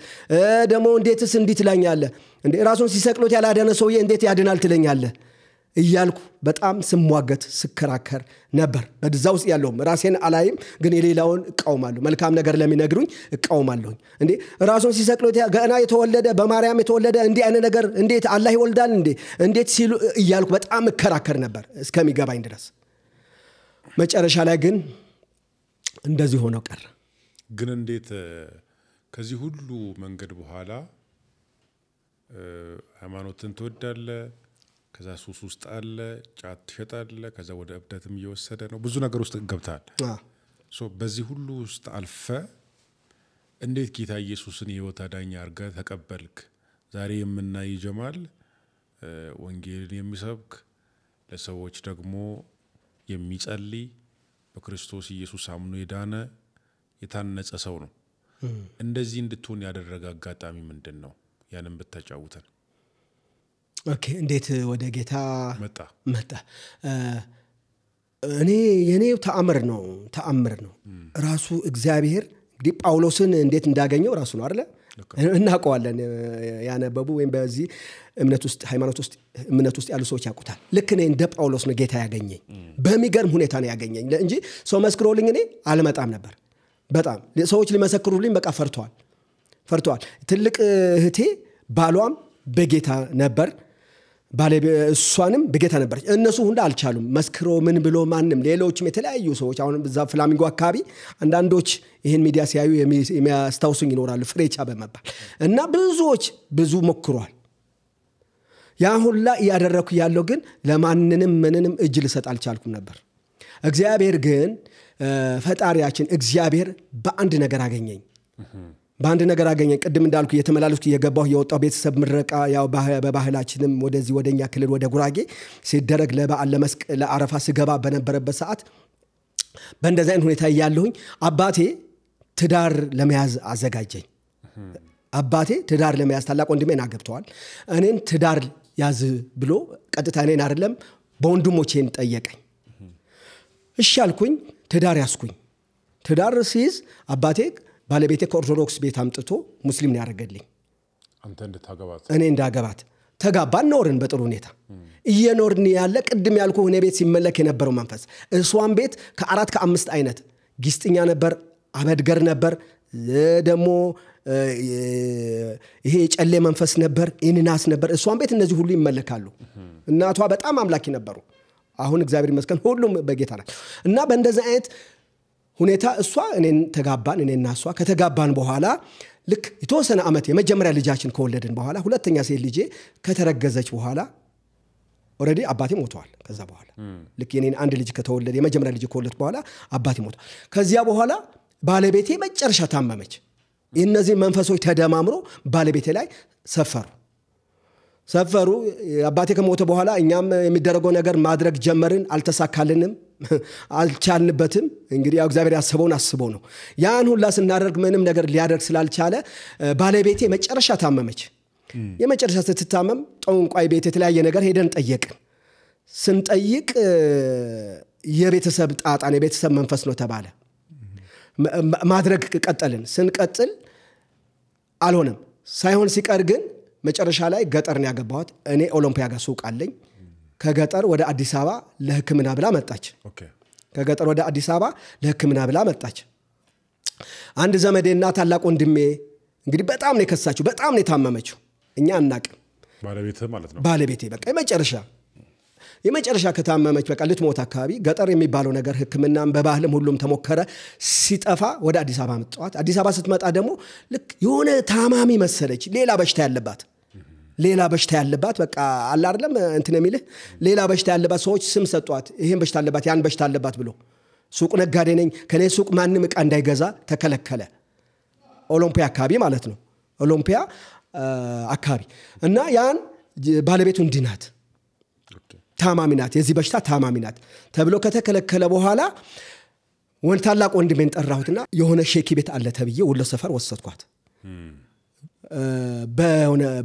ደግሞ እንዴትስ እንዲህ ትለኛለህ? እንዴ ራሱን ሲሰቅሎት ያላደነ ሰውዬ እንዴት ያድናል ትለኛለህ? እያልኩ በጣም ስሟገት ስከራከር ነበር። በዛ ውስጥ ያለውም ራሴን አላይም፣ ግን የሌላውን እቃወማለሁ። መልካም ነገር ለሚነግሩኝ እቃወማለሁኝ። እንዴ ራሱን ሲሰቅሎት ገና የተወለደ በማርያም የተወለደ እንዲህ አይነት ነገር እንዴት አላህ ይወልዳል እንዴት ሲሉ እያልኩ በጣም እከራከር ነበር እስከሚገባኝ ድረስ። መጨረሻ ላይ ግን እንደዚህ ሆኖ ቀረ። ግን እንዴት ከዚህ ሁሉ መንገድ በኋላ ሃይማኖትን ትወዳለህ፣ ከዛ ሱስ ውስጥ አለ፣ ጫት ትሸጣለህ፣ ከዛ ወደ እብደትም እየወሰደ ነው፣ ብዙ ነገር ውስጥ ገብታል። በዚህ ሁሉ ውስጥ አልፈ እንዴት ጌታ ኢየሱስን የህይወት አዳኝ አድርገህ ተቀበልክ? ዛሬ የምናይ ጀማል ወንጌልን የሚሰብክ ለሰዎች ደግሞ የሚጸልይ በክርስቶስ ኢየሱስ አምኖ የዳነ የታነጸ ሰው ነው። እንደዚህ እንድትሆን ያደረገ አጋጣሚ ምንድን ነው? ያንን ብታጫውተን። ኦኬ፣ እንዴት ወደ ጌታ መጣ? የኔ ተአምር ነው። ራሱ እግዚአብሔር እንግዲህ ጳውሎስን እንዴት እንዳገኘው ራሱ ነው አይደል? እናውቀዋለን። ያነበቡ ወይም በዚህ ሃይማኖት ውስጥ እምነት ውስጥ ያሉ ሰዎች ያውቁታል። ልክ እኔ እንደ ጳውሎስ ነው ጌታ ያገኘኝ። በሚገርም ሁኔታ ነው ያገኘኝ እንጂ ሰው መስክሮልኝ እኔ አልመጣም ነበር። በጣም ሰዎች ሊመሰክሩልኝ በቃ ፈርተዋል። ትልቅ እህቴ ባሏም በጌታ ነበር እሷንም በጌታ ነበር እነሱ ሁሉ አልቻሉም መስክሮ ምን ብሎ ማንም ሌሎችም የተለያዩ ሰዎች አሁን በዛ ፍላሚንጎ አካባቢ አንዳንዶች ይሄን ሚዲያ ሲያዩ የሚያስታውሱኝ ይኖራሉ ፍሬቻ በመባል እና ብዙ ሞክሯል ያ ሁላ ያደረኩ ያለው ግን ለማንንም ምንንም እጅ ልሰጥ አልቻልኩም ነበር እግዚአብሔር ግን ፈጣሪያችን እግዚአብሔር በአንድ ነገር አገኘኝ በአንድ ነገር አገኘኝ ቅድም እንዳልኩ የተመላለስኩ የገባው የወጣው ቤተሰብ ምረቃ ያው በባህላችንም ወደዚህ ወደኛ ክልል ወደ ጉራጌ ሲደረግ ለበዓል ለመስቀል ለአረፋ ስገባ በነበረበት ሰዓት በእንደዛ አይነት ሁኔታ ያለሁኝ አባቴ ትዳር ለመያዝ አዘጋጀኝ አባቴ ትዳር ለመያዝ ታላቅ ወንድሜን አገብተዋል እኔን ትዳር ያዝ ብሎ ቀጥታ እኔን አይደለም በወንድሞቼን ጠየቀኝ እሺ አልኩኝ ትዳር ያስኩኝ ትዳር ሲይዝ አባቴ ባለቤቴ ከኦርቶዶክስ ቤት አምጥቶ ሙስሊም ነው ያደረገልኝ አንተ እንድታገባት እኔ እንዳገባት ተጋባን ኖርን በጥሩ ሁኔታ እየኖርን ያለ ቅድም ያልኩ እኔ ቤት ሲመለክ የነበረው መንፈስ እሷን ቤት ከ4 ከ5 አይነት ጊስጥኛ ነበር አበድገር ነበር ደሞ ይሄ ጨሌ መንፈስ ነበር ኢንናስ ነበር እሷን ቤት እነዚህ ሁሉ ይመለካሉ እናቷ በጣም አምላኪ ነበሩ አሁን እግዚአብሔር ይመስገን ሁሉም በጌታ ናቸው እና በእንደዛ አይነት ሁኔታ እሷ እኔን ተጋባን እኔና እሷ ከተጋባን በኋላ ልክ የተወሰነ አመት የመጀመሪያ ልጃችን ከወለድን በኋላ ሁለተኛ ሴት ልጄ ከተረገዘች በኋላ ኦሬዲ አባቴ ሞቷል ከዛ በኋላ ልክ የኔን አንድ ልጅ ከተወለደ የመጀመሪያ ልጅ ከወለድኩ በኋላ አባቴ ሞቷል ከዚያ በኋላ ባለቤቴ መጨረሻ ታመመች እነዚህ መንፈሶች ተደማምሮ ባለቤቴ ላይ ሰፈሩ አባቴ ከሞተ በኋላ እኛም የሚደረገው ነገር ማድረግ ጀመርን አልተሳካልንም አልቻልንበትም እንግዲህ ያው እግዚአብሔር ያሰበውን አስበው ነው ያን ሁላ ስናደርግ ምንም ነገር ሊያደርግ ስላልቻለ ባለቤቴ መጨረሻ ታመመች የመጨረሻ ስትታመም ጠንቋይ ቤት የተለያየ ነገር ሄደን ጠየቅን ስንጠይቅ የቤተሰብ ጣጣን የቤተሰብ መንፈስ ነው ተባለ ማድረግ ቀጠልን ስንቀጥል አልሆነም ሳይሆን ሲቀር ግን መጨረሻ ላይ ገጠርን ያገባሁት እኔ ኦሎምፒያ ጋር ሱቅ አለኝ ከገጠር ወደ አዲስ አበባ ለህክምና ብላ መጣች ከገጠር ወደ አዲስ አበባ ለህክምና ብላ መጣች አንድ ዘመዴና ታላቅ ወንድሜ እንግዲህ በጣም ነው የከሳችው በጣም ነው የታመመችው እኛ አናቅም ባለቤቴ ማለት ነው ባለቤቴ በቃ የመጨረሻ ከታመመች በቃ ልትሞት አካባቢ ገጠር የሚባለው ነገር ህክምናም በባህልም ሁሉም ተሞከረ ሲጠፋ ወደ አዲስ አበባ መጣች አዲስ አበባ ስትመጣ ደግሞ ልክ የሆነ ታማሚ መሰለች ሌላ በሽታ ያለባት በቃ አላ አይደለም እንትን የሚልህ ሌላ በሽታ ያለባት ሰዎች ስም ሰጧት ይሄን በሽታ አለባት ያን በሽታ አለባት ብሎ ሱቅ ነጋዴ ነኝ ከኔ ሱቅ ማንንም ዕቃ እንዳይገዛ ተከለከለ ኦሎምፒያ አካባቢ ማለት ነው ኦሎምፒያ አካባቢ እና ያን ባለቤቱ እንዲናት ታማሚናት የዚህ በሽታ ታማሚናት ተብሎ ከተከለከለ በኋላ ታላቅ ወንድሜን ጠራሁትና የሆነ ሼኪ ቤት አለ ተብዬ ወሎ ሰፈር ወሰድኳት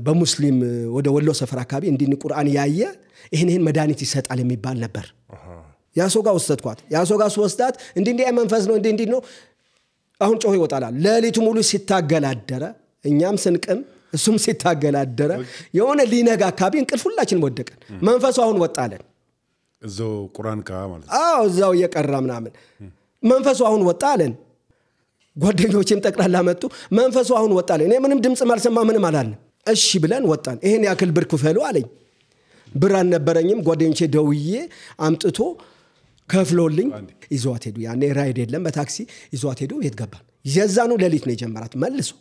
በሙስሊም ወደ ወሎ ሰፈር አካባቢ እንዲን ቁርአን ያየ ይሄን መድኃኒት ይሰጣል የሚባል ነበር ያሶጋ ወሰድኳት ያሶጋ ወስዳት እንዲህ መንፈስ ነው እንዲህ ነው አሁን ጮህ ይወጣል ለሊቱ ሙሉ ሲታገላደረ እኛም ስንቅም እሱም ሲታገላደረ የሆነ ሊነጋ አካባቢ እንቅልፍ ሁላችን ወደቀን መንፈሱ አሁን ወጣለን እዛው ቁርአን ካ ማለት እዛው የቀራ ምናምን መንፈሱ አሁን ወጣለን ጓደኞቼም ጠቅላላ መጡ መንፈሱ አሁን ወጣለን እኔ ምንም ድምጽ ማልሰማ ምንም አላልን እሺ ብለን ወጣን ይሄን ያክል ብር ክፈሉ አለኝ ብር አልነበረኝም ጓደኞቼ ደውዬ አምጥቶ ከፍሎልኝ ይዟት ሄዱ ያኔ ራይድ የለም በታክሲ ይዟት ሄዱ ቤት ገባን የዛኑ ሌሊት ነው የጀመራት መልሶ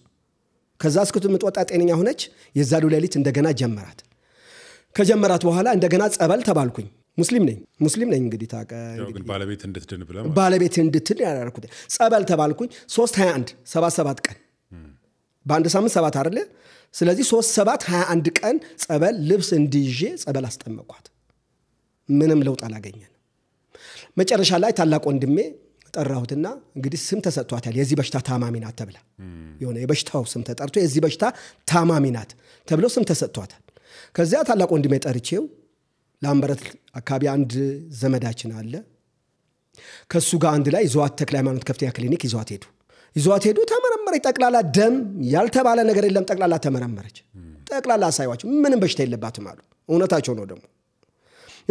ከዛ እስክትምትወጣ ጤነኛ ሆነች የዛሉ ሌሊት እንደገና ጀመራት ከጀመራት በኋላ እንደገና ጸበል ተባልኩኝ ሙስሊም ነኝ እንግዲህ ታቀ እንግዲህ ባለቤት እንድትድን ብለ ባለቤት እንድትድን ያደረኩት ጸበል ተባልኩኝ 321 77 ቀን በአንድ ሳምንት 7 አይደለ ስለዚህ 3721 ቀን ጸበል ልብስ እንዲዤ ጸበል አስጠመቋት ምንም ለውጥ አላገኘንም መጨረሻ ላይ ታላቅ ወንድሜ ጠራሁትና እንግዲህ ስም ተሰጥቷታል የዚህ በሽታ ታማሚ ናት ተብላ የሆነ የበሽታው ስም ተጠርቶ የዚህ በሽታ ታማሚ ናት ተብሎ ስም ተሰጥቷታል ከዚያ ታላቅ ወንድሜ ጠርቼው ላምበረት አካባቢ አንድ ዘመዳችን አለ ከሱ ጋር አንድ ላይ ይዟት ተክለ ሃይማኖት ከፍተኛ ክሊኒክ ይዟት ሄዱ ተመረመረች ጠቅላላ ደም ያልተባለ ነገር የለም ጠቅላላ ተመረመረች ጠቅላላ ሳይዋች ምንም በሽታ የለባትም አሉ እውነታቸው ነው ደግሞ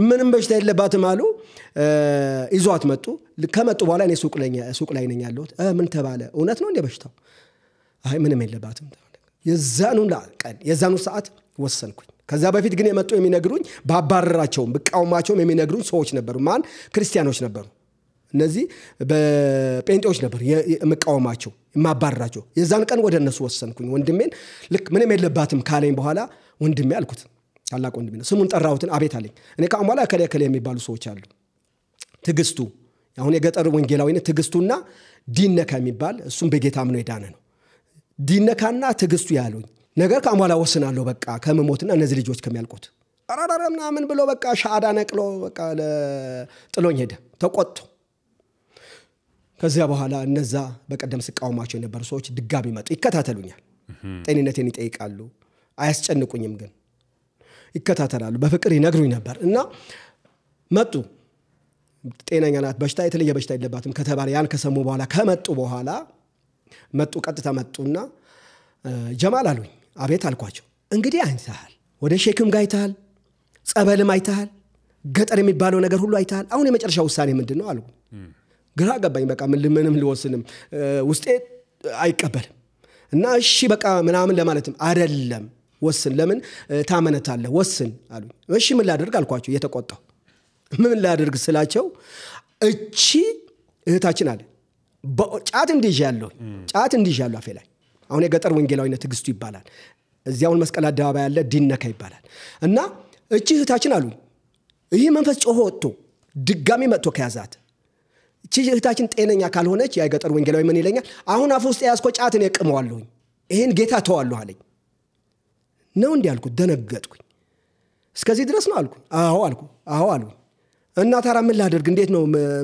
ምንም በሽታ የለባትም አሉ ይዟት መጡ ከመጡ በኋላ እኔ ሱቅ ላይ ነኝ ያለሁት ምን ተባለ እውነት ነው እንደ በሽታው አይ ምንም የለባትም የዛኑ ሰዓት ወሰንኩኝ። ከዛ በፊት ግን የመጡ የሚነግሩኝ ባባረራቸውም በቃውማቸውም የሚነግሩኝ ሰዎች ነበሩ። ማን? ክርስቲያኖች ነበሩ። እነዚህ በጴንጤዎች ነበር የመቃወማቸው የማባረራቸው። የዛን ቀን ወደ እነሱ ወሰንኩኝ። ወንድሜን ልክ ምንም የለባትም ካለኝ በኋላ ወንድሜ አልኩት። ታላቅ ወንድሜ ነው። ስሙን ጠራሁትን። አቤት አለኝ። እኔ ከአሁን በኋላ ከለ የሚባሉ ሰዎች አሉ። ትግስቱ አሁን የገጠር ወንጌላዊነት ትግስቱና ዲነካ የሚባል እሱም በጌታ አምኖ የዳነ ነው። ዲነካና ትግስቱ ያሉኝ ነገር ከአሁን በኋላ ወስናለሁ በቃ ከመሞትና እነዚህ ልጆች ከሚያልቁት አራራራ ምናምን ብሎ በቃ ሻዳ ነቅሎ በቃ ጥሎኝ ሄደ ተቆጥቶ። ከዚያ በኋላ እነዛ በቀደም ስቃወማቸው የነበሩ ሰዎች ድጋሚ መጡ። ይከታተሉኛል፣ ጤንነቴን ይጠይቃሉ፣ አያስጨንቁኝም፣ ግን ይከታተላሉ፣ በፍቅር ይነግሩኝ ነበር። እና መጡ። ጤነኛ ናት፣ በሽታ የተለየ በሽታ የለባትም ከተባለ ያን ከሰሙ በኋላ ከመጡ በኋላ መጡ። ቀጥታ መጡና ጀማል አሉኝ። አቤት አልኳቸው። እንግዲህ አይተሃል፣ ወደ ሼክም ጋር አይተሃል፣ ጸበልም አይተሃል፣ ገጠር የሚባለው ነገር ሁሉ አይተሃል። አሁን የመጨረሻ ውሳኔ ምንድነው አሉ። ግራ ገባኝ። በቃ ምንም ልወስንም ውስጤ አይቀበልም። እና እሺ በቃ ምናምን ለማለትም አይደለም ወስን፣ ለምን ታመነታለህ? ወስን አሉኝ። እሺ ምን ላደርግ አልኳቸው እየተቆጣሁ። ምን ላደርግ ስላቸው እቺ እህታችን አለ ጫት እንዲይዣለሁ አፌ ላይ። አሁን የገጠር ወንጌላዊነት ትግስቱ ይባላል። እዚያውን መስቀል አደባባይ ያለ ዲነካ ይባላል። እና እቺ እህታችን አሉኝ ይህ መንፈስ ጮሆ ወጥቶ ድጋሚ መጥቶ ከያዛት እቺ እህታችን ጤነኛ ካልሆነች የገጠር ወንጌላዊ ምን ይለኛል? አሁን አፍ ውስጥ ያስቆ ጫትን የቅመዋለሁኝ ይሄን ጌታ ተዋለሁ አለኝ። ነው እንዲህ አልኩት። ደነገጥኩኝ። እስከዚህ ድረስ ነው አልኩ። አዎ አልኩ። እና ታራ ምን ላደርግ? እንዴት ነው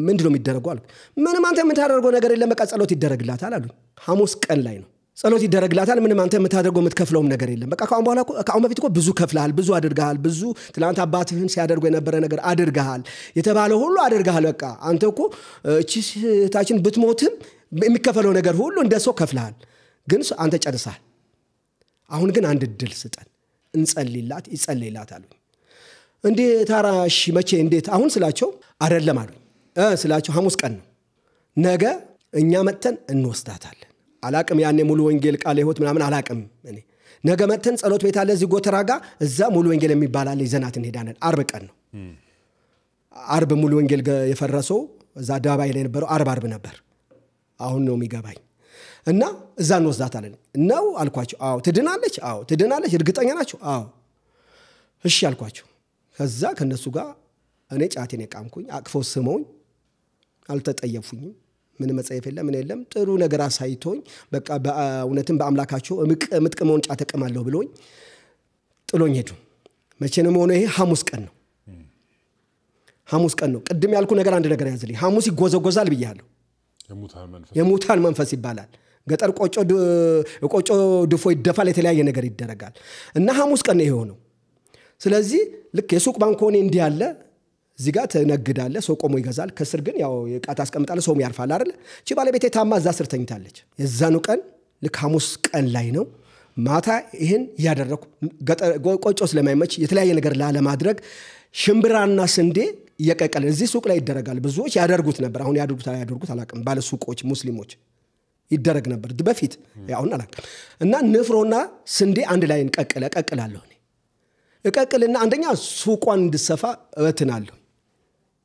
ምንድነው የሚደረገው አልኩ። ምንም አንተ የምታደርገው ነገር የለም፣ በቃ ጸሎት ይደረግላታል አሉኝ። ሐሙስ ቀን ላይ ነው ጸሎት ይደረግላታል። ምንም አንተ የምታደርገው የምትከፍለውም ነገር የለም። በቃ ከአሁን በፊት እኮ ብዙ ከፍለሃል፣ ብዙ አድርገሃል፣ ብዙ ትላንት አባትህን ሲያደርጉ የነበረ ነገር አድርገሃል፣ የተባለ ሁሉ አድርገሃል። በቃ አንተ እኮ እቺ እህታችን ብትሞትም የሚከፈለው ነገር ሁሉ እንደሰው ከፍለሃል፣ ግን አንተ ጨርሰሃል። አሁን ግን አንድ እድል ስጠን እንጸልይላት፣ ይጸልይላት አሉኝ። እንዴ ታራ እሺ መቼ እንዴት አሁን ስላቸው አይደለም አሉኝ። ስላቸው ሐሙስ ቀን ነው፣ ነገ እኛ መተን እንወስዳታለን። አላቅም ያኔ ሙሉ ወንጌል ቃለ ሕይወት ምናምን አላቅም። እኔ ነገ መተን ጸሎት ቤት አለ እዚህ ጎተራ ጋር፣ እዛ ሙሉ ወንጌል የሚባል አለ፣ ይዘናት እንሄዳለን። አርብ ቀን ነው። አርብ ሙሉ ወንጌል የፈረሰው እዛ አደባባይ ላይ የነበረው አርብ ነበር። አሁን ነው የሚገባኝ። እና እዛ እንወስዳታለን ነው አልኳቸው። አዎ ትድናለች፣ አዎ ትድናለች፣ እርግጠኛ ናቸው? አዎ እሺ አልኳቸው። ከዛ ከነሱ ጋር እኔ ጫቴን የቃምኩኝ፣ አቅፈው ስመውኝ፣ አልተጠየፉኝም። ምን መጻየፍ የለም ምን የለም። ጥሩ ነገር አሳይቶኝ በቃ በእውነትም በአምላካቸው ምጥቅመውን ጫት ተቀማለሁ ብሎኝ ጥሎኝ ሄዱ። መቼ ነው ሆኖ? ይሄ ሐሙስ ቀን ነው። ሐሙስ ቀን ነው። ቅድም ያልኩ ነገር አንድ ነገር ያዝልኝ። ሐሙስ ይጎዘጎዛል ብያለሁ። የሙታን መንፈስ ይባላል። ገጠር ቆጮ ድፎ ይደፋል፣ የተለያየ ነገር ይደረጋል። እና ሐሙስ ቀን ነው የሆነው። ስለዚህ ልክ የሱቅ ባንኮኔ እንዲህ ያለ እዚህ ጋር ተነግዳለ፣ ሰው ቆሞ ይገዛል። ከስር ግን ያው የቃታ አስቀምጣለ፣ ሰውም ያርፋል አይደል? እቺ ባለቤቴ ታማ እዛ ስር ተኝታለች። የዛኑ ቀን ልክ ሐሙስ ቀን ላይ ነው ማታ ይሄን ያደረኩ። ቆጮ ስለማይመች የተለያየ ነገር ላለማድረግ ሽምብራና ስንዴ እየቀቀለ እዚህ ሱቅ ላይ ይደረጋል። ብዙዎች ያደርጉት ነበር። አሁን ያደርጉት አላቅም። ባለ ሱቆች ሙስሊሞች ይደረግ ነበር በፊት፣ አሁን አላቅም። እና ንፍሮና ስንዴ አንድ ላይ እቀቅላለሁ። እቀቅልና አንደኛ ሱቋን እንድሰፋ እበትናለሁ።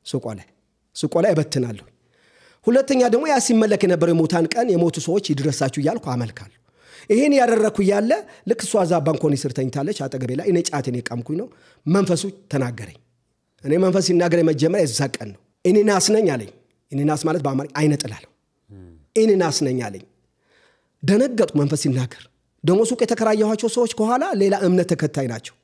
ሱቋ ላይ እበትናለሁ። ሁለተኛ ደግሞ ያ ሲመለክ የነበረው የሞታን ቀን የሞቱ ሰዎች ይድረሳችሁ እያልኩ አመልካለሁ። ይሄን ያደረኩ እያለ ልክ እሷ እዛ ባንኮኒ ስር ተኝታለች አጠገቤ ላይ። እኔ ጫቴን የቃምኩኝ ነው። መንፈሱ ተናገረኝ። እኔ መንፈስ ሲናገረኝ መጀመሪያ የዛ ቀን ነው። እኔናስ ነኝ አለኝ። እኔናስ ማለት በአማርኛ አይነ ጥላ ነው። እኔናስ ነኝ አለኝ። ደነገጥኩ። መንፈስ ሲናገር ደግሞ ሱቅ የተከራየኋቸው ሰዎች ከኋላ ሌላ እምነት ተከታይ ናቸው።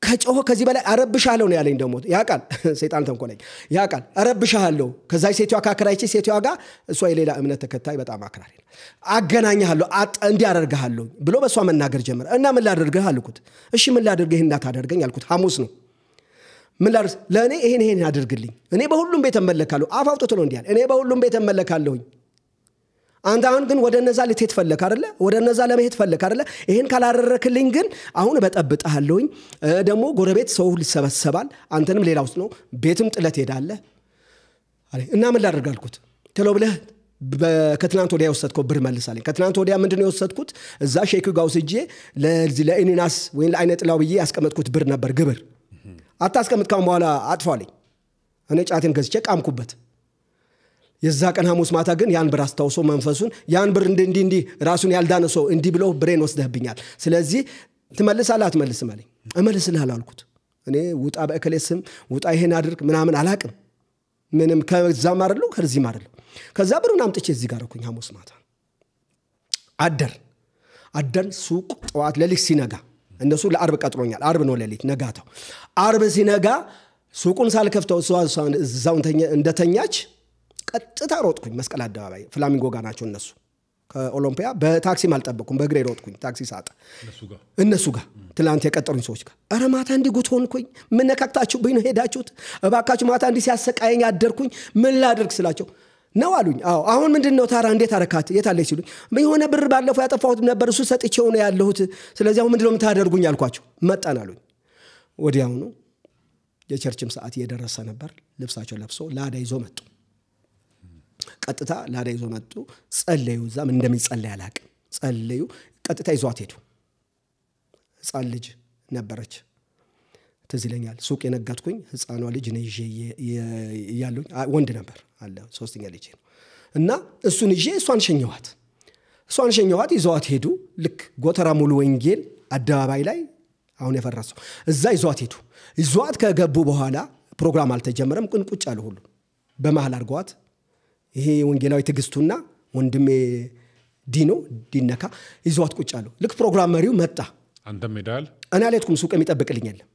ከጮኸ ከዚህ በላይ አረብሻለሁ ነው ያለኝ። ደግሞ ያቃል ሰይጣን ተንኮለኝ ያቃል አረብሻለሁ። ከዛ ሴቷ ካከራይቼ ሴቷ ጋር እሷ የሌላ እምነት ተከታይ በጣም አክራሪ ነው። አገናኛለሁ እንዲያደርግሃለሁ ብሎ በሷ መናገር ጀመረ። እና ምን ላደርግህ አልኩት። እሺ ምን ላደርግህ እንዳታደርገኝ አልኩት። ሐሙስ ነው። ምን ላደርግ? ለእኔ ይሄን አድርግልኝ። እኔ በሁሉም ቤት እመለካለሁ። አፍ አውጥቶ ነው እንዲያል። እኔ በሁሉም ቤት እመለካለሁኝ። አንተ አሁን ግን ወደ እነዛ ልትሄድ ፈለክ አይደለ? ወደ እነዛ ለመሄድ ፈለክ አይደለ? ይሄን ካላደረክልኝ ግን አሁን በጠብጣለሁኝ። ደግሞ ጎረቤት ሰው ሊሰበሰባል፣ አንተንም ሌላ ውስጥ ነው ቤትም ጥለት ሄዳለህ አለ። እና ምን ላደርግ አልኩት። ተሎ ብለህ ከትናንት ወዲያ የወሰድከው ብር መልሳለኝ። ከትናንት ወዲያ ምንድነው የወሰድኩት? እዛ ሼክ ጋር ወስጄ ለኢኒናስ ወይ ለአይነ ጥላው ብዬ ያስቀመጥኩት ብር ነበር ግብር። አታስቀምጥ ካሁን በኋላ አጥፋልኝ። እኔ ጫቴን ገዝቼ ቃምኩበት። የዛ ቀን ሐሙስ ማታ ግን ያን ብር አስታውሶ መንፈሱን ያን ብር እንዲ ራሱን ያልዳነ ሰው እንዲ ብሎ ብሬን ወስደህብኛል፣ ስለዚህ ትመልሳለህ አትመልስም አለኝ። እመልስልሃለሁ አልኩት። እኔ ውጣ በእከሌ ስም ውጣ ይሄን አድርግ ምናምን አላቅም። ምንም ከዛም አይደለም ከዚህም አይደለም። ከዛ ብሩን አምጥቼ እዚህ ጋር አልኩኝ። ሐሙስ ማታ አደር ሱቅ ጠዋት ለሊት ሲነጋ እነሱ ለአርብ ቀጥሮኛል። አርብ ነው ለሊት ነጋታው። አርብ ሲነጋ ሱቁን ሳልከፍተው እዛው እንደተኛች ቀጥታ ሮጥኩኝ። መስቀል አደባባይ ፍላሚንጎ ጋር ናቸው እነሱ። ከኦሎምፒያ በታክሲም አልጠበቅኩም፣ በእግሬ ሮጥኩኝ። ታክሲ ሳጣ እነሱ ጋር ትላንት የቀጠሩኝ ሰዎች ጋር አረ ማታ እንዲህ ጉት ሆንኩኝ። ምን ነካክታችሁብኝ ነው ሄዳችሁት? እባካችሁ ማታ እንዲህ ሲያሰቃየኝ አደርኩኝ። ምን ላድርግ ስላቸው ነው አሉኝ። አዎ አሁን ምንድነው ታራ እንዴት አረካት የታለች ሲሉኝ የሆነ ብር ባለፈው ያጠፋሁት ነበር እሱ ሰጥቼው ነው ያለሁት፣ ስለዚህ አሁን ምንድነው የምታደርጉኝ አልኳቸው። መጣን አሉኝ። ወዲያውኑ የቸርችም ሰዓት እየደረሰ ነበር። ልብሳቸው ለብሶ ላዳ ይዞ መጡ። ቀጥታ ላዳ ይዞ መጡ። ጸለዩ። እዛም እንደሚጸለይ አላቅም። ጸለዩ። ቀጥታ ይዟት ሄዱ። ሕፃን ልጅ ነበረች ትዝ ይለኛል። ሱቅ የነጋትኩኝ ሕፃኗ ልጅ ነው ይዤ ያለኝ ወንድ ነበር አለ ሶስተኛ ልጅ ነው እና እሱን ይዤ እሷን ሸኘኋት። ይዘዋት ሄዱ። ልክ ጎተራ ሙሉ ወንጌል አደባባይ ላይ አሁን የፈረሰው እዛ ይዘዋት ሄዱ። ይዘዋት ከገቡ በኋላ ፕሮግራም አልተጀመረም። ቁጭ አሉ ሁሉ በመሃል አድርገዋት። ይሄ ወንጌላዊ ትግስቱና ወንድሜ ዲነካ ይዘዋት ቁጭ አሉ። ልክ ፕሮግራም መሪው መጣ። አንተም ሄዳል? እኔ አልሄድኩም። ሱቅ የሚጠብቅልኝ የለም።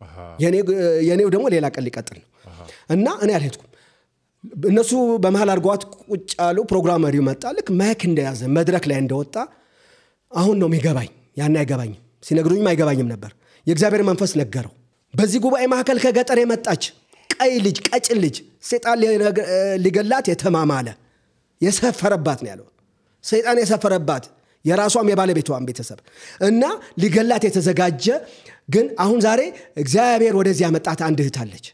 የኔው ደግሞ ሌላ ቀን ሊቀጥል ነው እና እኔ አልሄድኩም። እነሱ በመሃል አድርገዋት ቁጭ አሉ። ፕሮግራም መሪው መጣ። ልክ ማይክ እንደያዘ መድረክ ላይ እንደወጣ አሁን ነው የሚገባኝ። ያን አይገባኝም፣ ሲነግሩኝም አይገባኝም ነበር። የእግዚአብሔር መንፈስ ነገረው። በዚህ ጉባኤ መካከል ከገጠር የመጣች ቀይ ልጅ ቀጭን ልጅ ሰይጣን ሊገላት የተማማለ የሰፈረባት ነው ያለው። ሰይጣን የሰፈረባት የራሷም የባለቤቷም ቤተሰብ እና ሊገላት የተዘጋጀ ግን አሁን ዛሬ እግዚአብሔር ወደዚህ ያመጣት አንድ እህት አለች።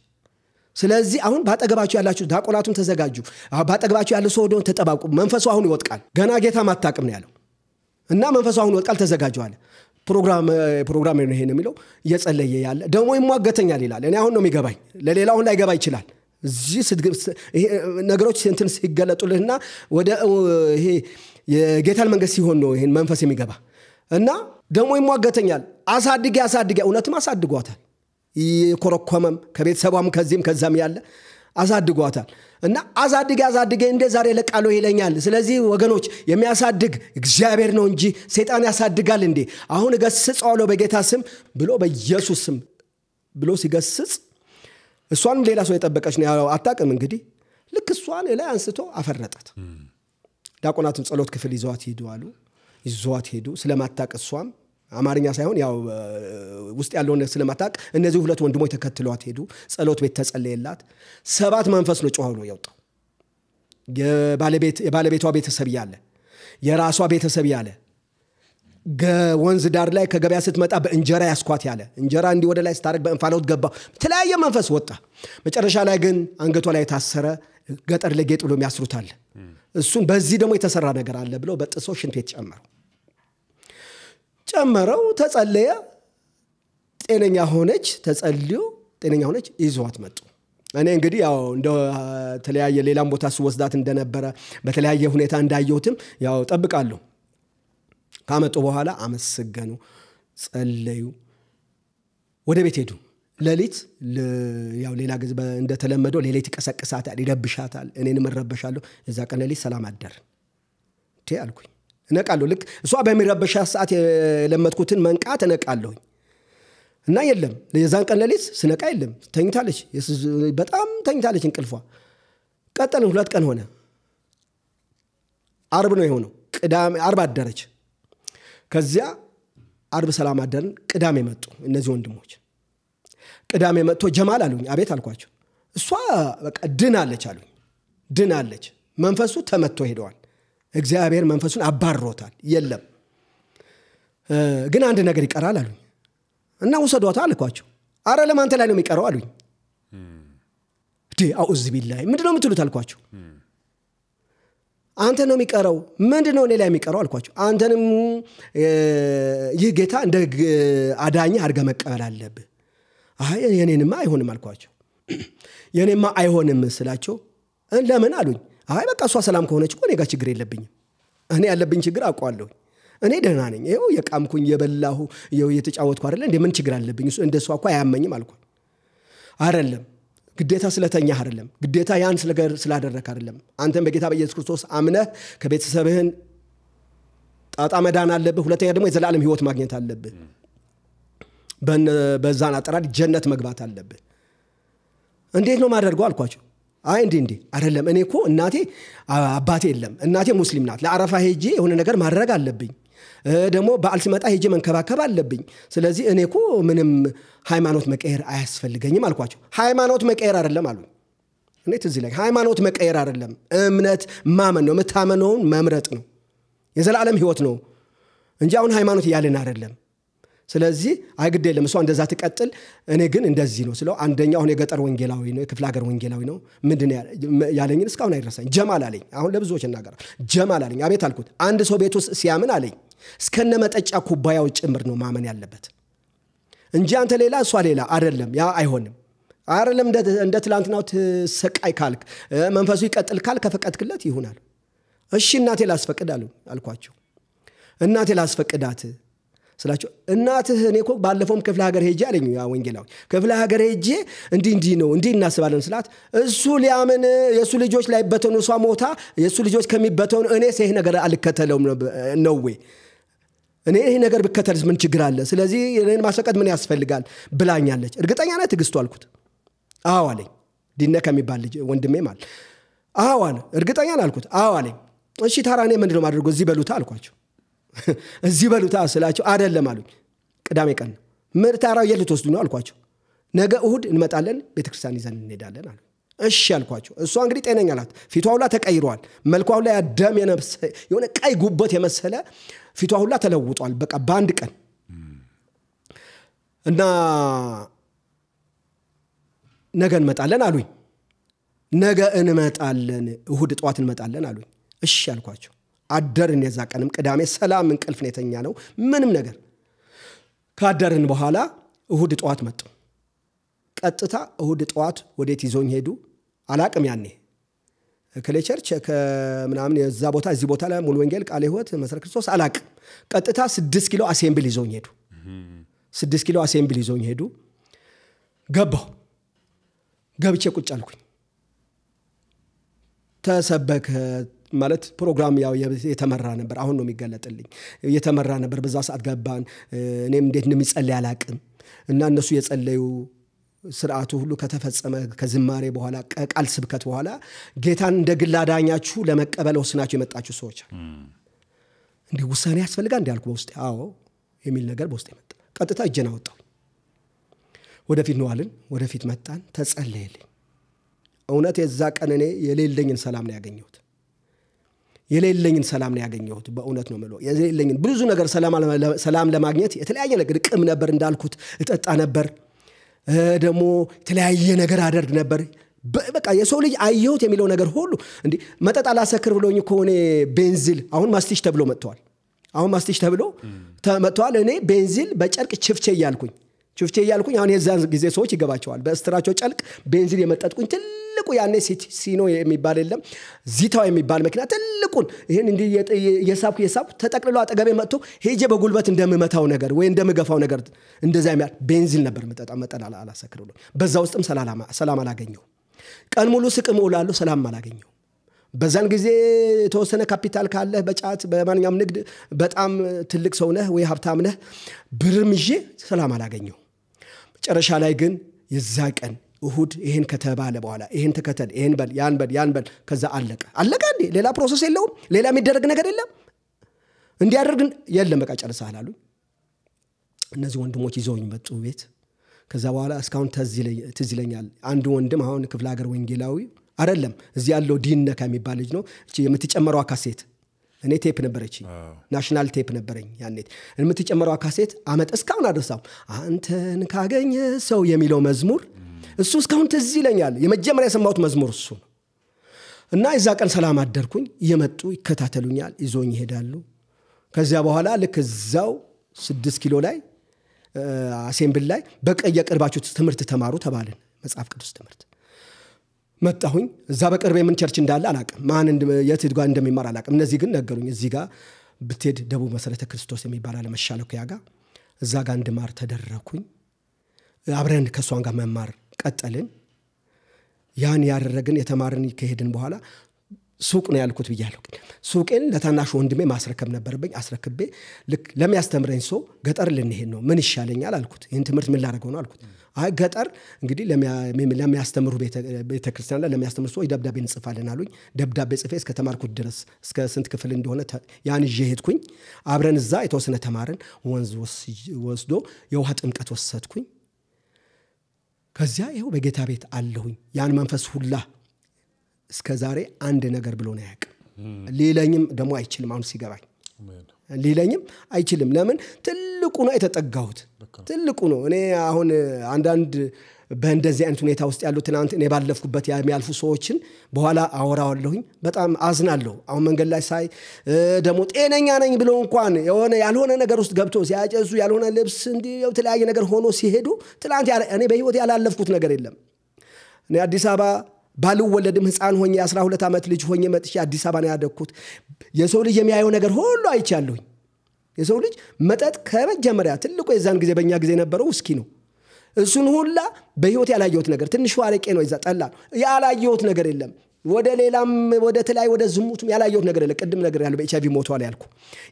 ስለዚህ አሁን ባጠገባችሁ ያላችሁ ዳቆናቱን ተዘጋጁ፣ ባጠገባችሁ ያለ ሰው ሆኖ ተጠባቁ። መንፈሱ አሁን ይወጥቃል። ገና ጌታ ማታቅም ነው ያለው እና መንፈሱ አሁን ይወጥቃል፣ ተዘጋጁ አለ። ፕሮግራም ነው ይሄን የሚለው። እየጸለየ ያለ ደግሞ ይሟገተኛል ይላል። እኔ አሁን ነው የሚገባኝ፣ ለሌላው ላይገባ ይችላል። እዚህ ነገሮች እንትን ሲገለጡልህና ወደ ይሄ የጌታን መንገስ ሲሆን ነው ይሄን መንፈስ የሚገባ እና ደግሞ ይሟገተኛል። አሳድጌ እውነትም አሳድጓታል። ይኮረኮመም ከቤተሰቧም ከዛም ያለ አሳድጓታል እና አሳድጌ እንደ ዛሬ ለቃሉ ይለኛል። ስለዚህ ወገኖች የሚያሳድግ እግዚአብሔር ነው እንጂ ሰይጣን ያሳድጋል እንዴ? አሁን እገስጸዋለሁ በጌታ ስም ብሎ በኢየሱስ ስም ብሎ ሲገስጽ እሷንም ሌላ ሰው የጠበቀች ነው ያለው። አታውቅም እንግዲህ ልክ እሷን ላይ አንስቶ አፈረጣት። ዳቆናቱን ጸሎት ክፍል ይዘዋት ሄዱ። ስለማታውቅ እሷም አማርኛ ሳይሆን ያው ውስጥ ያለውን ስለማታውቅ እነዚህ ሁለት ወንድሞች ተከትለዋት ሄዱ። ጸሎት ቤት ተጸለየላት። 7 መንፈስ ነው ጮኸው ነው ያወጣው። የባለቤቷ ቤተሰብ ያለ የራሷ ቤተሰብ ያለ ወንዝ ዳር ላይ ከገበያ ስትመጣ በእንጀራ ያስኳት ያለ እንጀራ እንዲህ ወደ ላይ ስታረግ በእንፋሎት ገባ። ተለያየ መንፈስ ወጣ። መጨረሻ ላይ ግን አንገቷ ላይ ታሰረ። ገጠር ለጌጥ ብሎ የሚያስሩታል። እሱን በዚህ ደግሞ የተሰራ ነገር አለ ብለው በጥሶ ሽንት ቤት ጨመረው። ተጸለየ። ጤነኛ ሆነች። ተጸልዮ ጤነኛ ሆነች። ይዘዋት መጡ። እኔ እንግዲህ ያው እንደ ተለያየ ሌላም ቦታ ስወስዳት እንደነበረ በተለያየ ሁኔታ እንዳየሁትም ያው ጠብቃለሁ። ካመጡ በኋላ አመሰገኑ፣ ጸለዩ፣ ወደ ቤት ሄዱ። ሌሊት ያው ሌላ ጊዜ እንደተለመደው ሌሊት ይቀሰቅሳታል፣ ይረብሻታል። እኔንም እረበሻለሁ። የዛ ቀን ሌሊት ሰላም አደርን አልኩኝ። እነቃለሁ። ልክ እሷ በሚረበሻ ሰዓት የለመድኩትን መንቃት እነቃለሁ እና የለም። የዛን ቀን ሌሊት ስነቃ የለም፣ ተኝታለች። በጣም ተኝታለች እንቅልፏ። ቀጠልን። 2 ቀን ሆነ። አርብ ነው የሆነው። አርብ አደረች። ከዚያ አርብ ሰላም አደርን። ቅዳሜ መጡ እነዚህ ወንድሞች። ቅዳሜ መጥቶ ጀማል አሉኝ። አቤት አልኳቸው። እሷ በቃ ድናለች አሉኝ። ድናለች። መንፈሱ ተመቶ ሄደዋል። እግዚአብሔር መንፈሱን አባርሮታል። የለም ግን አንድ ነገር ይቀራል አሉኝ እና ወሰዷታ አልኳቸው። አረ ለማንተ ላይ ነው የሚቀረው አሉኝ። አውዝ ቢላሂ ምንድነው የምትሉት አልኳቸው። አንተ ነው የሚቀረው። ምንድነው እኔ ላይ የሚቀረው አልኳቸው። አንተንም ይህ ጌታ እንደ አዳኝ አድርገህ መቀበል አለብህ። አይ የኔንማ አይሆንም አልኳቸው። የኔንማ አይሆንም ስላቸው ለምን አሉኝ። አይ በቃ እሷ ሰላም ከሆነች እኮ እኔ ጋር ችግር የለብኝም። እኔ ያለብኝ ችግር አውቀዋለሁ። እኔ ደህና ነኝ። ይኸው የቃምኩኝ የበላሁ ይኸው እየተጫወትኩ አይደለ እንዴ ምን ችግር አለብኝ? እንደሷ እኮ አያመኝም አልኳት። አይደለም ግዴታ ስለተኛህ አይደለም፣ ግዴታ ያን ስላደረክ አይደለም። አንተም በጌታ በኢየሱስ ክርስቶስ አምነህ ከቤተሰብህን ጣጣ መዳን አለብህ። ሁለተኛ ደግሞ የዘላለም ሕይወት ማግኘት አለብህ። በዛን አጠራር ጀነት መግባት አለብህ። እንዴት ነው ማደርገው አልኳቸው። አይ እንዴ አይደለም፣ እኔ እኮ እናቴ አባቴ የለም፣ እናቴ ሙስሊም ናት። ለአረፋ ሄጄ የሆነ ነገር ማድረግ አለብኝ፣ ደግሞ በዓል ሲመጣ ሄጄ መንከባከብ አለብኝ። ስለዚህ እኔ እኮ ምንም ሃይማኖት መቀየር አያስፈልገኝም አልኳቸው። ሃይማኖት መቀየር አይደለም አሉ። እኔ ትዝ ይለኝ፣ ሃይማኖት መቀየር አይደለም፣ እምነት ማመን ነው። የምታመነውን መምረጥ ነው። የዘላለም ሕይወት ነው እንጂ አሁን ሃይማኖት እያልን አይደለም። ስለዚህ አይግድ የለም እሷ እንደዛ ትቀጥል፣ እኔ ግን እንደዚህ ነው ስለው፣ አንደኛው አሁን የገጠር ወንጌላዊ ነው፣ የክፍለ ሀገር ወንጌላዊ ነው። ምንድን ያለኝን እስካሁን አይረሳኝ። ጀማል አለኝ። አሁን ለብዙዎች እናገራል። ጀማል አለኝ። አቤት አልኩት። አንድ ሰው ቤት ውስጥ ሲያምን አለኝ እስከነ መጠጫ ኩባያው ጭምር ነው ማመን ያለበት እንጂ አንተ ሌላ እሷ ሌላ አይደለም። ያ አይሆንም። አይደለም እንደ ትላንትናው ትሰቃይ ካልክ መንፈሱ ይቀጥል ካልክ ከፈቀድክለት ይሆናል። እሺ እናቴ ላስፈቅድ አልኳቸው። እናቴ ላስፈቅዳት ስላቸው፣ እናትህ እኔ እኮ ባለፈውም ክፍለ ሀገር ሄጄ አለኝ ያ ወንጌላዊ፣ ክፍለ ሀገር ሄጄ እንዲህ ነው እንዲህ እናስባለን ስላት፣ እሱ ሊያምን የእሱ ልጆች ላይ በተኑ እሷ ሞታ የእሱ ልጆች ከሚበተኑ እኔ ይህ ነገር አልከተለውም ነው ወይ? እኔ ይህ ነገር ብከተልስ ምን ችግር አለ? ስለዚህ እኔን ማስፈቀድ ምን ያስፈልጋል ብላኛለች። እርግጠኛ ነህ ትዕግስቱ አልኩት። አዎ አለኝ። ዲነ ከሚባል ልጅ ወንድሜ ማለት አዎ አለ። እርግጠኛ ነህ አልኩት። አዎ አለኝ። እሺ ታራኔ ምንድነው ማድረገው? እዚህ በሉታ አልኳቸው። እዚህ በሉታ ስላቸው አይደለም አሉኝ። ቅዳሜ ቀን ምርታራው የት ልትወስዱ ነው አልኳቸው። ነገ እሁድ እንመጣለን፣ ቤተክርስቲያን ይዘን እንሄዳለን አሉ። እሺ አልኳቸው። እሷ እንግዲህ ጤነኛ ናት። ፊቷ ሁላ ተቀይሯል። መልኳ ሁላ ያደም የሆነ ቀይ ጉበት የመሰለ ፊቷ ሁላ ተለውጧል። በቃ በአንድ ቀን እና ነገ እንመጣለን አሉኝ። ነገ እንመጣለን፣ እሁድ ጠዋት እንመጣለን አሉኝ። እሺ አልኳቸው። አደርን። የዛ ቀንም ቅዳሜ ሰላም እንቅልፍ ነው የተኛ ነው ምንም ነገር። ካደርን በኋላ እሁድ ጠዋት መጡ። ቀጥታ እሁድ ጠዋት ወዴት ይዞኝ ሄዱ አላቅም። ያኔ ከሌቸርች ከምናምን የዛ ቦታ እዚህ ቦታ ላይ ሙሉ ወንጌል ቃለ ሕይወት መሰረት ክርስቶስ አላቅም። ቀጥታ 6 ኪሎ አሴምብል ይዞኝ ሄዱ። 6 ኪሎ አሴምብል ይዞኝ ሄዱ። ገባሁ። ገብቼ ቁጭ አልኩኝ። ተሰበከ ማለት ፕሮግራም ያው የተመራ ነበር። አሁን ነው የሚገለጥልኝ። የተመራ ነበር። በዛ ሰዓት ገባን። እኔም እንዴት እንደሚጸልይ አላቅም እና እነሱ የጸለዩ ስርዓቱ ሁሉ ከተፈጸመ ከዝማሬ በኋላ ቃል ስብከት በኋላ ጌታን እንደ ግል አዳኛችሁ ለመቀበል ወስናችሁ የመጣችሁ ሰዎች እንዲህ ውሳኔ ያስፈልጋል እንዲህ አልኩ በውስጤ። አዎ የሚል ነገር በውስጤ መጣ። ቀጥታ እጄን አወጣሁ። ወደፊት ነው አልን። ወደፊት መጣን። ተጸለየልኝ። እውነት የዛ ቀን እኔ የሌለኝን ሰላም ነው ያገኘሁት። የሌለኝን ሰላም ነው ያገኘሁት። በእውነት ነው የምለው የሌለኝን ብዙ ነገር ሰላም ለማግኘት የተለያየ ነገር ቅም ነበር እንዳልኩት እጠጣ ነበር። ደግሞ የተለያየ ነገር አደርግ ነበር። በቃ የሰው ልጅ አየሁት የሚለው ነገር ሁሉ እንዴ መጠጥ አላሰክር ብሎኝ ከሆነ ቤንዚል አሁን ማስቲሽ ተብሎ መጥቷል። አሁን ማስቲሽ ተብሎ መጥቷል። እኔ ቤንዚል በጨርቅ ችፍቼ እያልኩኝ አሁን የዛን ጊዜ ሰዎች ይገባቸዋል። በእስትራቸው ጨርቅ ቤንዚል የመጠጥኩኝ ትልቁ ያኔ ሲኖ የሚባል የለም ዚታው የሚባል መኪና ትልቁን ይሄን እንዲህ የሳብኩ ተጠቅልሎ አጠገቤ መጥቶ ሄጄ በጉልበት እንደምመታው ነገር ወይ እንደምገፋው ነገር እንደዛ የሚያል ቤንዚል ነበር መጠን አላሰክር ብሎ በዛ ውስጥም ሰላም አላገኘው። ቀን ሙሉ ስቅም እውላለሁ፣ ሰላም አላገኘው። በዛን ጊዜ የተወሰነ ካፒታል ካለህ በጫት በማንኛውም ንግድ በጣም ትልቅ ሰው ነህ ወይ ሀብታም ነህ፣ ብርም ይዤ ሰላም አላገኘው። መጨረሻ ላይ ግን የዛ ቀን እሁድ ይሄን ከተባለ በኋላ ይሄን ተከተል፣ ይሄን በል፣ ያን በል፣ ከዛ አለቀ እንዴ። ሌላ ፕሮሰስ የለውም፣ ሌላ የሚደረግ ነገር የለም። እንዲያደርግ የለም፣ በቃ ጨርሰሃል አሉ። እነዚህ ወንድሞች ይዘውኝ መጡ ቤት። ከዛ በኋላ እስካሁን ትዝ ይለኛል። አንዱ ወንድም አሁን ክፍለ ሀገር ወንጌላዊ አይደለም እዚህ ያለው ዲነ ከሚባል ልጅ ነው። እቺ የምትጨመረው ካሴት እኔ ቴፕ ነበረች፣ ናሽናል ቴፕ ነበረኝ ያኔ። የምትጨመረው ካሴት አመት እስካሁን አደረሳው። አንተን ካገኘ ሰው የሚለው መዝሙር እሱ እስካሁን ትዝ ይለኛል። የመጀመሪያ የሰማሁት መዝሙር እሱ ነው። እና እዛ ቀን ሰላም አደርኩኝ። እየመጡ ይከታተሉኛል፣ ይዞኝ ይሄዳሉ። ከዚያ በኋላ ልክ እዛው 6 ኪሎ ላይ አሴምብል ላይ በቀየ ቅርባችሁ ትምህርት ተማሩ ተባልን። መጽሐፍ ቅዱስ ትምህርት መጣሁኝ። እዛ በቅርብ ምን ቸርች እንዳለ አላቅም፣ ማን የት ጋር እንደሚማር አላቅም። እነዚህ ግን ነገሩኝ። እዚህ ጋር ብትሄድ ደቡብ መሰረተ ክርስቶስ የሚባል አለ መሻለኪያ ጋር፣ እዛ ጋር እንድማር ተደረኩኝ። አብረን ከሷን ጋር መማር ቀጠልን። ያን ያደረግን የተማርን ከሄድን በኋላ ሱቅ ነው ያልኩት ብያለሁ። ሱቄን ለታናሽ ወንድሜ ማስረከብ ነበርብኝ። አስረክቤ ልክ ለሚያስተምረኝ ሰው ገጠር ልንሄድ ነው ምን ይሻለኛል አልኩት። ይህን ትምህርት ምን ላደርገው ነው አልኩት። አይ ገጠር እንግዲህ ለሚያስተምሩ ቤተክርስቲያን ላይ ለሚያስተምሩ ሰዎች ደብዳቤ እንጽፋለን አሉኝ። ደብዳቤ ጽፌ እስከ ተማርኩት ድረስ እስከ ስንት ክፍል እንደሆነ ያን ይዤ ሄድኩኝ። አብረን እዛ የተወሰነ ተማርን። ወንዝ ወስዶ የውሃ ጥምቀት ወሰድኩኝ። ከዚያ ይኸው በጌታ ቤት አለሁኝ። ያን መንፈስ ሁላ እስከ ዛሬ አንድ ነገር ብሎ ነው ያውቅ። ሌላኝም ደግሞ አይችልም። አሁን ሲገባኝ ሌላኝም አይችልም። ለምን? ትልቁ ነው የተጠጋሁት፣ ትልቁ ነው። እኔ አሁን አንዳንድ በእንደዚህ አይነት ሁኔታ ውስጥ ያሉ ትናንት እኔ ባለፍኩበት የሚያልፉ ሰዎችን በኋላ አወራዋለሁኝ። በጣም አዝናለሁ። አሁን መንገድ ላይ ሳይ ደግሞ ጤነኛ ነኝ ብሎ እንኳን የሆነ ያልሆነ ነገር ውስጥ ገብቶ ሲያጨሱ ያልሆነ ልብስ እንዲህ የተለያየ ነገር ሆኖ ሲሄዱ ትናንት እኔ በህይወት ያላለፍኩት ነገር የለም። እኔ አዲስ አበባ ባልወለድም ህፃን ሆኜ 12 ዓመት ልጅ ሆኜ መጥቼ አዲስ አበባ ነው ያደግኩት። የሰው ልጅ የሚያየው ነገር ሁሉ አይቻለሁኝ። የሰው ልጅ መጠጥ ከመጀመሪያ ትልቁ የዛን ጊዜ በእኛ ጊዜ የነበረው ውስኪ ነው። እሱን ሁላ በህይወት ያላየሁት ነገር ትንሽ አረቄ ነው፣ ይዛ ጠላ ያላየሁት ነገር የለም። ወደ ሌላም ወደ ተለያይ ወደ ዝሙትም ያላየሁት ነገር የለም። ቅድም ነገር ያለው በኤችአይቪ ሞቷል ያልኩ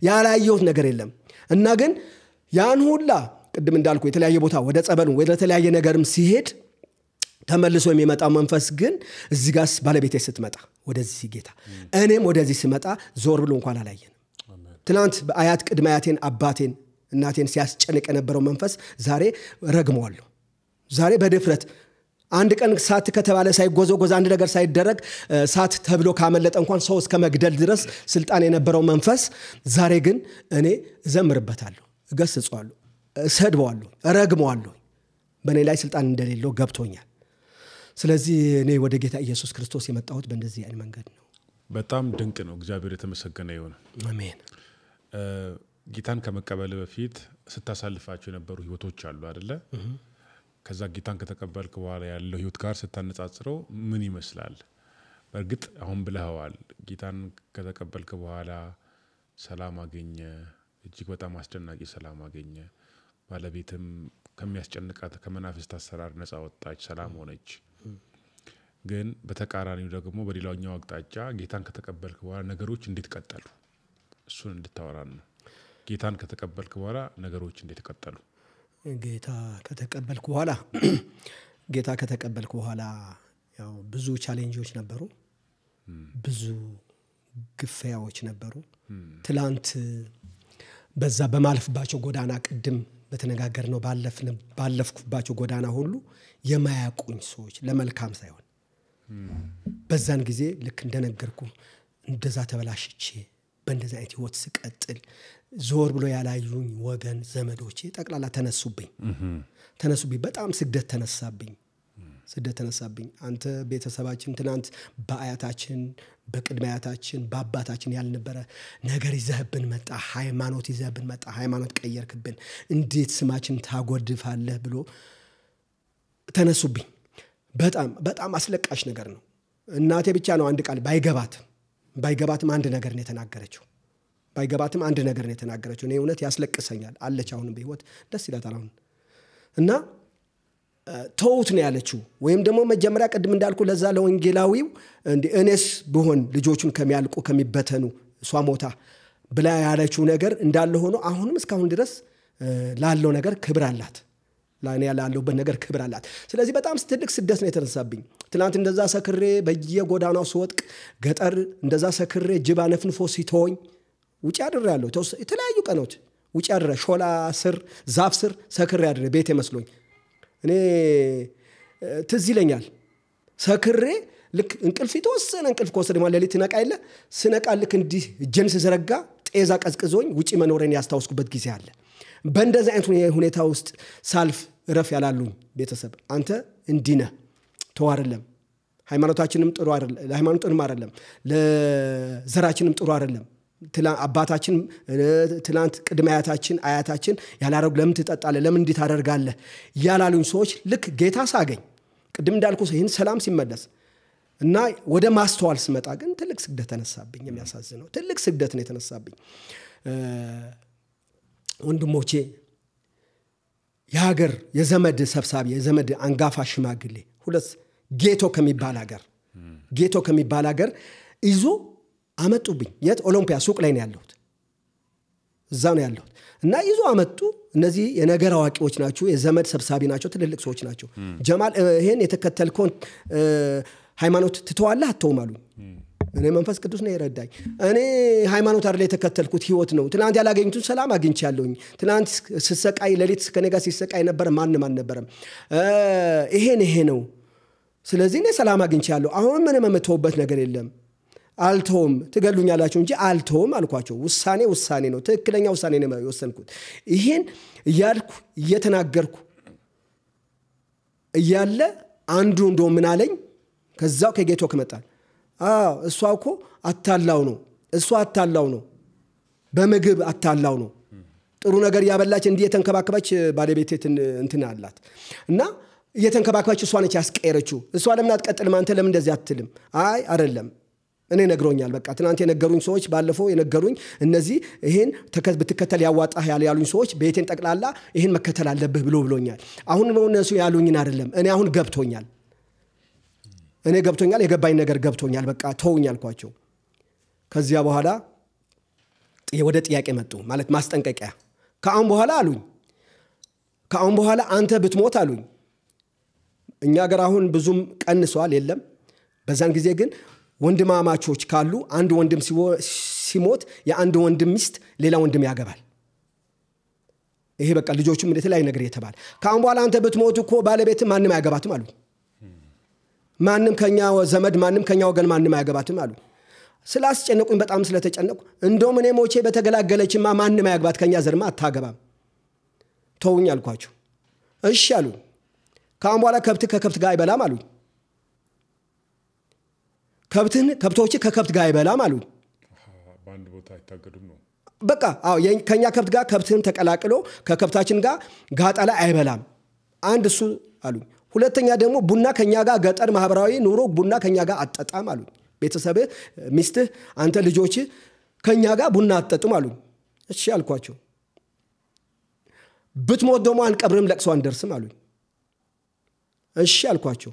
ያላየሁት ነገር የለም። እና ግን ያን ሁላ ቅድም እንዳልኩ የተለያየ ቦታ ወደ ጸበሉ ወደ ተለያየ ነገርም ሲሄድ ተመልሶ የሚመጣው መንፈስ ግን እዚህ ጋር ባለቤቴ ስትመጣ ወደዚህ ጌታ እኔም ወደዚህ ስመጣ ዞር ብሎ እንኳን አላየንም። ትናንት በአያት ቅድመ አያቴን አባቴን እናቴን ሲያስጨንቅ የነበረው መንፈስ ዛሬ ረግመዋለሁ። ዛሬ በድፍረት አንድ ቀን ሳት ከተባለ ሳይጎዘጎዝ አንድ ነገር ሳይደረግ ሳት ተብሎ ካመለጠ እንኳን ሰው እስከ መግደል ድረስ ስልጣን የነበረው መንፈስ ዛሬ ግን እኔ እዘምርበታለሁ፣ እገስጸዋለሁ፣ እሰድበዋለሁ፣ እረግመዋለሁ። በእኔ ላይ ስልጣን እንደሌለው ገብቶኛል። ስለዚህ እኔ ወደ ጌታ ኢየሱስ ክርስቶስ የመጣሁት በእንደዚህ አይነት መንገድ ነው። በጣም ድንቅ ነው። እግዚአብሔር የተመሰገነ ይሁን። አሜን። ጌታን ከመቀበል በፊት ስታሳልፋቸው የነበሩ ህይወቶች አሉ አይደለ? ከዛ ጌታን ከተቀበልክ በኋላ ያለው ህይወት ጋር ስታነጻጽረው ምን ይመስላል? በእርግጥ አሁን ብለኸዋል፣ ጌታን ከተቀበልክ በኋላ ሰላም አገኘ፣ እጅግ በጣም አስደናቂ ሰላም አገኘ። ባለቤትም ከሚያስጨንቃት ከመናፍስት አሰራር ነፃ ወጣች፣ ሰላም ሆነች። ግን በተቃራኒው ደግሞ በሌላኛው አቅጣጫ ጌታን ከተቀበልክ በኋላ ነገሮች እንዴት ቀጠሉ? እሱን እንድታወራን ነው። ጌታን ከተቀበልክ በኋላ ነገሮች እንዴት ቀጠሉ? ጌታ ከተቀበልኩ በኋላ ያው ብዙ ቻሌንጆች ነበሩ፣ ብዙ ግፈያዎች ነበሩ። ትላንት በዛ በማለፍባቸው ጎዳና ቅድም በተነጋገር ነው ባለፍኩባቸው ጎዳና ሁሉ የማያውቁኝ ሰዎች ለመልካም ሳይሆን በዛን ጊዜ ልክ እንደነገርኩ እንደዛ ተበላሽቼ በእንደዛ አይነት ህይወት ስቀጥል ዞር ብሎ ያላዩኝ ወገን ዘመዶቼ ጠቅላላ ተነሱብኝ። በጣም ስግደት ተነሳብኝ። አንተ ቤተሰባችን ትናንት በአያታችን በቅድመ አያታችን በአባታችን ያልነበረ ነገር ይዘህብን መጣ፣ ሃይማኖት ይዘህብን መጣ፣ ሃይማኖት ቀየርክብን፣ እንዴት ስማችን ታጎድፋለህ ብሎ ተነሱብኝ። በጣም አስለቃሽ ነገር ነው። እናቴ ብቻ ነው አንድ ቃል ባይገባትም አንድ ነገር ነው የተናገረችው። እኔ እውነት ያስለቅሰኛል አለች። አሁንም በህይወት ደስ ይላታል አሁን። እና ተውት ነው ያለችው። ወይም ደግሞ መጀመሪያ ቅድም እንዳልኩ ለዛ ለወንጌላዊው እኔስ ብሆን ልጆቹን ከሚያልቁ ከሚበተኑ እሷ ሞታ ብላ ያለችው ነገር እንዳለ ሆኖ አሁንም እስካሁን ድረስ ላለው ነገር ክብር አላት። ላኔ ያላለውበት ነገር ክብር አላት። ስለዚህ በጣም ትልቅ ስደት ነው የተነሳብኝ። ትናንት እንደዛ ሰክሬ በየጎዳናው ስወጥቅ ገጠር እንደዛ ሰክሬ ጅብ አነፍንፎ ሲተወኝ ውጪ አድሬያለሁ። የተለያዩ ቀኖች ውጪ አድሬ ሾላ ስር ዛፍ ስር ሰክሬ አድሬ ቤት መስሎኝ እኔ ትዝ ይለኛል። ሰክሬ ልክ እንቅልፍ የተወሰነ እንቅልፍ ከወሰደ ማለት ሌሊት ነቃ የለ ስነቃ ልክ እንዲህ እጄን ስዘረጋ ጤዛ ቀዝቅዞኝ ውጪ መኖሬን ያስታውስኩበት ጊዜ አለ። በእንደዚህ አይነት ሁኔታ ውስጥ ሳልፍ እረፍ ያላሉኝ ቤተሰብ አንተ እንዲህ ነህ ተው አይደለም ሃይማኖታችንም ጥሩ አይደለም፣ ለሃይማኖትንም አይደለም፣ ለዘራችንም ጥሩ አይደለም። አባታችን ትላንት ቅድመ አያታችን ያላረጉ ለምን ትጠጣለህ ለምን እንዲህ ታደርጋለህ ያላሉኝ ሰዎች ልክ ጌታ ሳገኝ ቅድም እንዳልኩ ይህን ሰላም ሲመለስ እና ወደ ማስተዋል ስመጣ ግን ትልቅ ስግደት ተነሳብኝ። የሚያሳዝነው ትልቅ ስግደት ነው የተነሳብኝ። ወንድሞቼ የሀገር የዘመድ ሰብሳቢ የዘመድ አንጋፋ ሽማግሌ ሁለት ጌቶ ከሚባል ሀገር ይዞ አመጡብኝ። የት? ኦሎምፒያ ሱቅ ላይ ነው ያለሁት፣ እዛ ነው ያለሁት። እና ይዞ አመጡ። እነዚህ የነገር አዋቂዎች ናቸው፣ የዘመድ ሰብሳቢ ናቸው፣ ትልልቅ ሰዎች ናቸው። ጀማል ይሄን የተከተልከውን ሃይማኖት ትተዋለህ አትተውም አሉኝ። እኔ መንፈስ ቅዱስ ነው የረዳኝ። እኔ ሃይማኖት አይደል የተከተልኩት ህይወት ነው። ትናንት ያላገኙትን ሰላም አግኝቻለሁኝ። ትናንት ስሰቃይ ሌሊት ከኔ ጋር ሲሰቃይ ነበር፣ ማንም አልነበረም። ይሄ ነው። ስለዚህ እኔ ሰላም አግኝቻለሁ። አሁን ምንም የምተውበት ነገር የለም። አልተውም። ትገሉኛላችሁ እንጂ አልተውም አልኳቸው። ውሳኔ ነው፣ ትክክለኛ ውሳኔ ነው የወሰንኩት። ይሄን እያልኩ እየተናገርኩ እያለ አንዱ እንደው ምን አለኝ ከዛው ከጌቶ ከመጣል እሷ እኮ አታላው ነው በምግብ አታላው ነው። ጥሩ ነገር ያበላች እንዲህ የተንከባከባች ባለቤቴ እንትን አላት እና እየተንከባከባች እሷ ነች ያስቀየረችው። እሷ ለምን አትቀጥልም? አንተ ለምን እንደዚህ አትልም? አይ አይደለም እኔ ነግሮኛል። በቃ ትናንት የነገሩኝ ሰዎች ባለፈው የነገሩኝ እነዚህ ይሄን ብትከተል ያዋጣህ ያሉኝ ሰዎች ቤቴን ጠቅላላ ይሄን መከተል አለብህ ብሎኛል። አሁን ነው እነሱ ያሉኝን አይደለም። እኔ አሁን ገብቶኛል፣ የገባኝ ነገር ገብቶኛል። በቃ ተውኝ አልኳቸው። ከዚያ በኋላ ወደ ጥያቄ መጡ፣ ማለት ማስጠንቀቂያ። ከአሁን በኋላ አንተ ብትሞት አሉኝ። እኛ ሀገር አሁን ብዙም ቀንሷል የለም። በዛን ጊዜ ግን ወንድማማቾች ካሉ አንድ ወንድም ሲሞት የአንድ ወንድም ሚስት ሌላ ወንድም ያገባል። ይሄ በቃ ልጆቹም የተለያየ ነገር የተባለ ከአሁን በኋላ አንተ ብትሞት እኮ ባለቤት ማንም አያገባትም አሉ። ማንም ከኛ ዘመድ ማንም ከኛ ወገን ማንም አያገባትም አሉ። ስላስጨነቁኝ በጣም ስለተጨነቁ እንደውም እኔ ሞቼ በተገላገለችማ ማንም አያገባት ከኛ ዘርማ አታገባም ተውኝ አልኳቸው። እሺ አሉ። ከአሁን በኋላ ከብት ከከብት ጋር አይበላም አሉ። ከብቶች ከከብት ጋር አይበላም አሉ። በአንድ ቦታ አይታገዱም ነው በቃ። ከኛ ከብት ጋር ከብትህን ተቀላቅሎ ከከብታችን ጋር ጋጣ ላይ አይበላም። አንድ እሱ አሉ። ሁለተኛ ደግሞ ቡና ከኛ ጋር ገጠር ማህበራዊ ኑሮ ቡና ከኛ ጋር አጠጣም አሉ። ቤተሰብህ ሚስትህ አንተ ልጆች ከኛ ጋር ቡና አጠጡም አሉ። እሺ አልኳቸው። ብትሞት ደግሞ አንቀብርም ለቅሶ አንደርስም አሉ። እሺ አልኳቸው።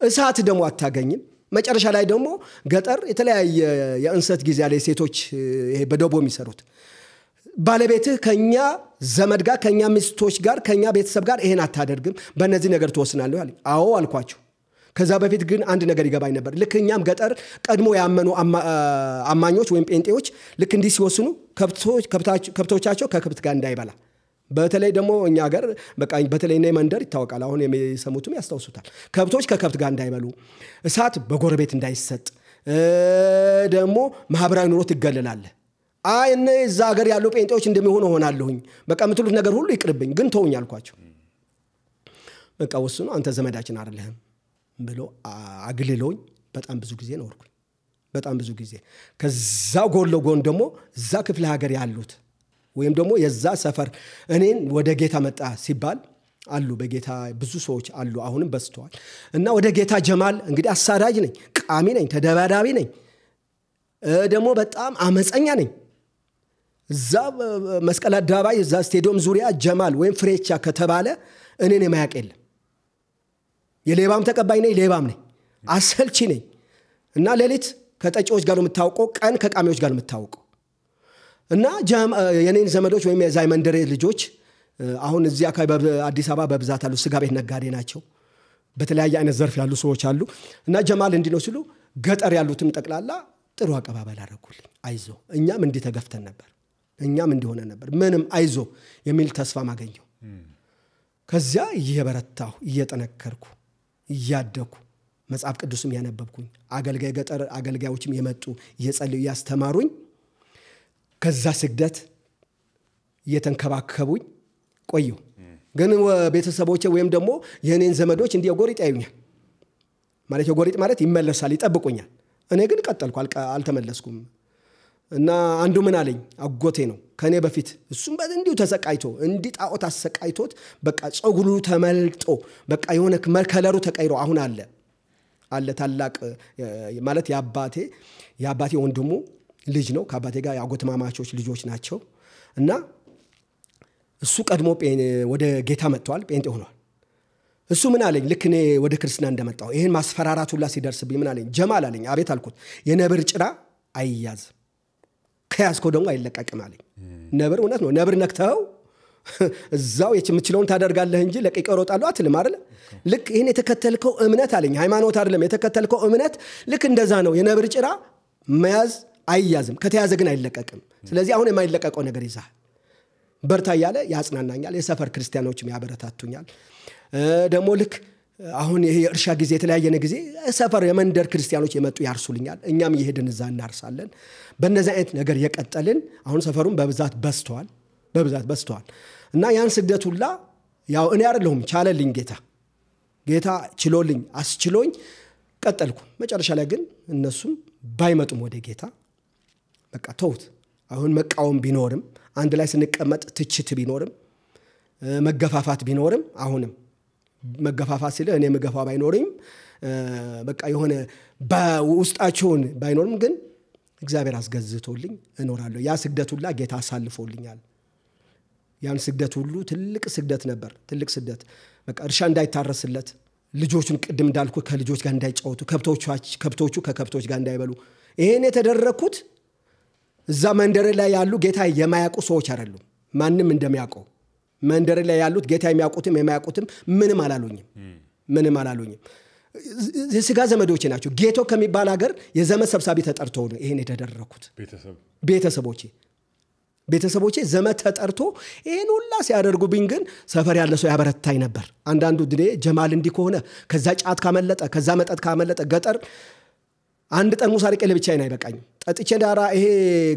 እሳት ደግሞ አታገኝም። መጨረሻ ላይ ደግሞ ገጠር የተለያየ የእንሰት ጊዜ ያለ ሴቶች ይሄ በደቦ የሚሰሩት ባለቤትህ ከኛ ዘመድ ጋር ከኛ ሚስቶች ጋር ከኛ ቤተሰብ ጋር ይሄን አታደርግም፣ በእነዚህ ነገር ትወስናለህ አለ። አዎ አልኳቸው። ከዛ በፊት ግን አንድ ነገር ይገባኝ ነበር። ልክ እኛም ገጠር ቀድሞ ያመኑ አማኞች ወይም ጴንጤዎች ልክ እንዲህ ሲወስኑ ከብቶቻቸው ከከብት ጋር እንዳይበላ፣ በተለይ ደግሞ እኛ ሀገር በቃ በተለይ እኔ መንደር ይታወቃል፣ አሁን የሚሰሙትም ያስታውሱታል። ከብቶች ከከብት ጋር እንዳይበሉ፣ እሳት በጎረቤት እንዳይሰጥ፣ ደግሞ ማህበራዊ ኑሮ ትገለላለህ። እኔ እዛ ሀገር ያሉ ጴንጤዎች እንደሚሆኑ ሆናለሁኝ፣ በቃ የምትሉት ነገር ሁሉ ይቅርብኝ፣ ግን ተውኝ አልኳቸው። በቃ ወስኑ፣ አንተ ዘመዳችን አይደለህም ብሎ አግልለውኝ በጣም ብዙ ጊዜ ኖርኩኝ። በጣም ብዙ ጊዜ ከዛ ጎን ለጎን ደግሞ እዛ ክፍለ ሀገር ያሉት ወይም ደግሞ የዛ ሰፈር እኔን ወደ ጌታ መጣ ሲባል አሉ፣ በጌታ ብዙ ሰዎች አሉ፣ አሁንም በስተዋል። እና ወደ ጌታ ጀማል እንግዲህ አሳዳጅ ነኝ፣ ቃሚ ነኝ፣ ተደባዳቢ ነኝ፣ ደግሞ በጣም አመፀኛ ነኝ። እዛ መስቀል አደባባይ እዛ ስቴዲየም ዙሪያ ጀማል ወይም ፍሬቻ ከተባለ እኔን የማያውቅ የለም። የሌባም ተቀባይ ነኝ፣ ሌባም ነኝ፣ አሰልቺ ነኝ። እና ሌሊት ከጠጪዎች ጋር ነው የምታውቀው፣ ቀን ከቃሚዎች ጋር ነው የምታውቀው። እና የኔን ዘመዶች ወይም የዛይ መንደሬ ልጆች አሁን እዚህ አካባቢ አዲስ አበባ በብዛት አሉ፣ ስጋ ቤት ነጋዴ ናቸው፣ በተለያየ አይነት ዘርፍ ያሉ ሰዎች አሉ። እና ጀማል እንዲህ ነው ሲሉ ገጠር ያሉትም ጠቅላላ ጥሩ አቀባበል አደረጉልኝ። አይዞ እኛም እንዲህ ተገፍተን ነበር፣ እኛም እንዲሆነ ነበር፣ ምንም አይዞ የሚል ተስፋ ማገኘው። ከዚያ እየበረታሁ እየጠነከርኩ እያደኩ መጽሐፍ ቅዱስም ያነበብኩኝ ገጠር አገልጋዮችም የመጡ እየጸልዩ ያስተማሩኝ፣ ከዛ ስግደት እየተንከባከቡኝ ቆየሁ። ግን ቤተሰቦቼ ወይም ደግሞ የኔን ዘመዶች እንዲያጎር ይጣዩኛል። ማለት የጎሪጥ ማለት ይመለሳል፣ ይጠብቁኛል። እኔ ግን ቀጠልኩ፣ አልተመለስኩም። እና አንዱ ምን አለኝ፣ አጎቴ ነው ከኔ በፊት፣ እሱም እንዲሁ ተሰቃይቶ እንዲህ ጣዖት አሰቃይቶት በቃ ፀጉሩ ተመልጦ በቃ የሆነ ከለሩ ተቀይሮ አሁን አለ ታላቅ ማለት የአባቴ ወንድሙ ልጅ ነው። ከአባቴ ጋር የአጎትማማቾች ልጆች ናቸው። እና እሱ ቀድሞ ወደ ጌታ መጥተዋል፣ ጴንጤ ሆኗል። እሱ ምን አለኝ፣ ልክ እኔ ወደ ክርስትና እንደመጣው ይህን ማስፈራራት ሁላ ሲደርስብኝ ምን አለኝ፣ ጀማል አለኝ። አቤት አልኩት። የነብር ጭራ አይያዝም፣ ከያዝከው ደግሞ አይለቀቅም አለኝ። ነብር እውነት ነው። ነብር ነክተው እዛው የምትችለውን ታደርጋለህ እንጂ ለቅቄ እሮጣለሁ አትልም አይደል? ልክ ይህን የተከተልከው እምነት አለኝ፣ ሃይማኖት አይደለም፣ የተከተልከው እምነት ልክ እንደዛ ነው። የነብር ጭራ መያዝ አይያዝም፣ ከተያዘ ግን አይለቀቅም። ስለዚህ አሁን የማይለቀቀው ነገር ይዛል፣ በርታ እያለ ያጽናናኛል። የሰፈር ክርስቲያኖችም ያበረታቱኛል። ደግሞ ልክ አሁን ይሄ የእርሻ ጊዜ የተለያየነ ጊዜ ሰፈር የመንደር ክርስቲያኖች የመጡ ያርሱልኛል። እኛም እየሄድን እዛ እናርሳለን። በእነዚህ አይነት ነገር የቀጠልን አሁን ሰፈሩን በብዛት በዝተዋል። እና ያን ስግደት ሁላ ያው እኔ አይደለሁም ቻለልኝ ጌታ ችሎልኝ አስችሎኝ ቀጠልኩ። መጨረሻ ላይ ግን እነሱም ባይመጡም ወደ ጌታ በቃ ተውት። አሁን መቃወም ቢኖርም አንድ ላይ ስንቀመጥ ትችት ቢኖርም መገፋፋት ቢኖርም አሁንም መገፋፋት ሲለ እኔ መገፋ ባይኖርም በቃ የሆነ በውስጣቸውን ባይኖርም ግን እግዚአብሔር አስገዝቶልኝ እኖራለሁ። ያ ስግደት ሁላ ጌታ አሳልፎልኛል። ያን ስግደት ሁሉ ትልቅ ስግደት ነበር። ትልቅ ስግደት በቃ እርሻ እንዳይታረስለት፣ ልጆቹን ቅድም እንዳልኩ ከልጆች ጋር እንዳይጫወቱ፣ ከብቶቹ ከከብቶች ጋር እንዳይበሉ። ይሄን የተደረኩት እዛ መንደር ላይ ያሉ ጌታ የማያውቁ ሰዎች አይደሉም። ማንም እንደሚያውቀው መንደር ላይ ያሉት ጌታ የሚያውቁትም የማያውቁትም ምንም አላሉኝም። የሥጋ ዘመዶቼ ናቸው። ጌቶ ከሚባል ሀገር የዘመድ ሰብሳቢ ተጠርቶ ነው ይሄን የተደረኩት። ቤተሰቦቼ ዘመድ ተጠርቶ ይሄን ሁላ ሲያደርጉብኝ ግን ሰፈር ያለ ሰው ያበረታኝ ነበር። አንዳንዱ ድሬ ጀማል እንዲህ ከሆነ ከዛ ጫት ካመለጠ ከዛ መጠጥ ካመለጠ ገጠር አንድ ጠርሙስ አረቄ ለብቻዬን አይበቃኝም። ጠጥቼ ዳራ ይሄ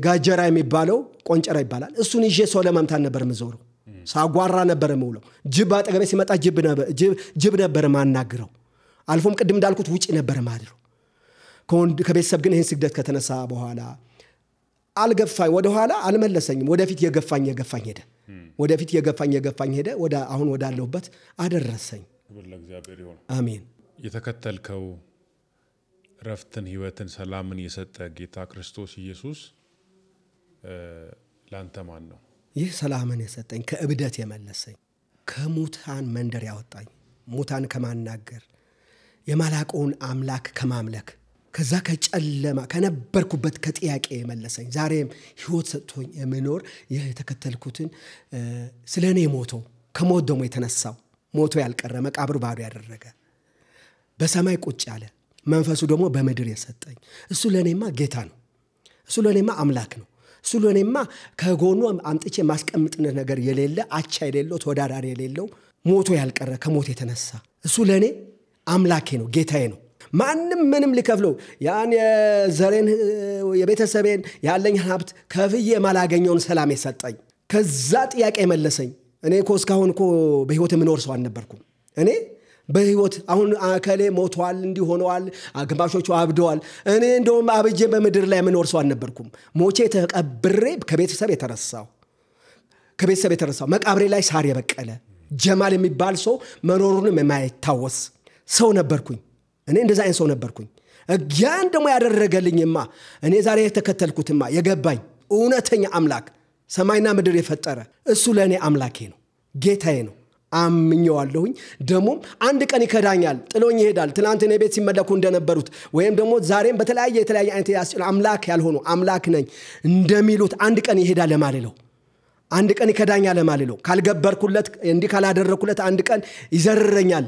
ጋጀራ የሚባለው ቆንጨራ ይባላል። እሱን ይዤ ሰው ለማምታት ነበር የምዞረው። ሳጓራ ነበር የምውለው። ጅብ አጠገቤ ሲመጣ ጅብ ነበር ማናግረው። አልፎም ቅድም እንዳልኩት ውጪ ነበር ማድረው። ከቤተሰብ ግን ይህን ስግደት ከተነሳ በኋላ አልገፋኝ፣ ወደ ኋላ አልመለሰኝም። ወደፊት የገፋኝ ሄደ። አሁን ወዳለሁበት አደረሰኝ። አሜን። የተከተልከው ረፍትን፣ ህይወትን፣ ሰላምን የሰጠ ጌታ ክርስቶስ ኢየሱስ ላንተ ማን ነው? ይህ ሰላምን የሰጠኝ፣ ከእብደት የመለሰኝ፣ ከሙታን መንደር ያወጣኝ፣ ሙታን ከማናገር የማላቀውን አምላክ ከማምለክ ከዛ ከጨለማ ከነበርኩበት ከጥያቄ የመለሰኝ፣ ዛሬም ህይወት ሰጥቶኝ የምኖር የተከተልኩትን ስለኔ ሞቶ ከሞት ደግሞ የተነሳው ሞቶ ያልቀረ መቃብር ባዶ ያደረገ በሰማይ ቁጭ ያለ መንፈሱ ደግሞ በምድር የሰጠኝ እሱ ለኔማ ጌታ ነው። እሱ ለኔማ አምላክ ነው። እሱ ለኔማ ከጎኑ አምጥቼ ማስቀምጥነት ነገር የሌለ አቻ የሌለው ተወዳዳሪ የሌለው ሞቶ ያልቀረ ከሞት የተነሳ እሱ ለኔ አምላኬ ነው፣ ጌታዬ ነው። ማንም ምንም ሊከፍለው ያን የዘሬን የቤተሰቤን ያለኝ ሀብት ከፍዬ ማላገኘውን ሰላም የሰጠኝ፣ ከዛ ጥያቄ መለሰኝ። እኔ እስካሁን በህይወት የምኖር ሰው አልነበርኩም። እኔ በህይወት አሁን አከሌ ሞቷል፣ እንዲህ ሆነዋል፣ ግማሾቹ አብደዋል። እኔ እንደውም አብጄ በምድር ላይ የምኖር ሰው አልነበርኩም። ሞቼ ተቀብሬ ከቤተሰብ የተረሳው መቃብሬ ላይ ሳር የበቀለ ጀማል የሚባል ሰው መኖሩንም የማይታወስ ሰው ነበርኩኝ። እኔ እንደዛ አይነት ሰው ነበርኩኝ። ያን ደግሞ ያደረገልኝማ እኔ ዛሬ የተከተልኩትማ የገባኝ እውነተኛ አምላክ ሰማይና ምድር የፈጠረ እሱ ለእኔ አምላኬ ነው፣ ጌታዬ ነው። አምኜዋለሁኝ። ደግሞም አንድ ቀን ይከዳኛል፣ ጥሎኝ ይሄዳል። ትናንት እኔ ቤት ሲመለኩ እንደነበሩት ወይም ደግሞ ዛሬም በተለያየ አይነት አምላክ ያልሆኑ አምላክ ነኝ እንደሚሉት አንድ ቀን ይሄዳል ለማልለው፣ አንድ ቀን ይከዳኛል ለማልለው፣ ካልገበርኩለት እንዲህ ካላደረኩለት አንድ ቀን ይዘርረኛል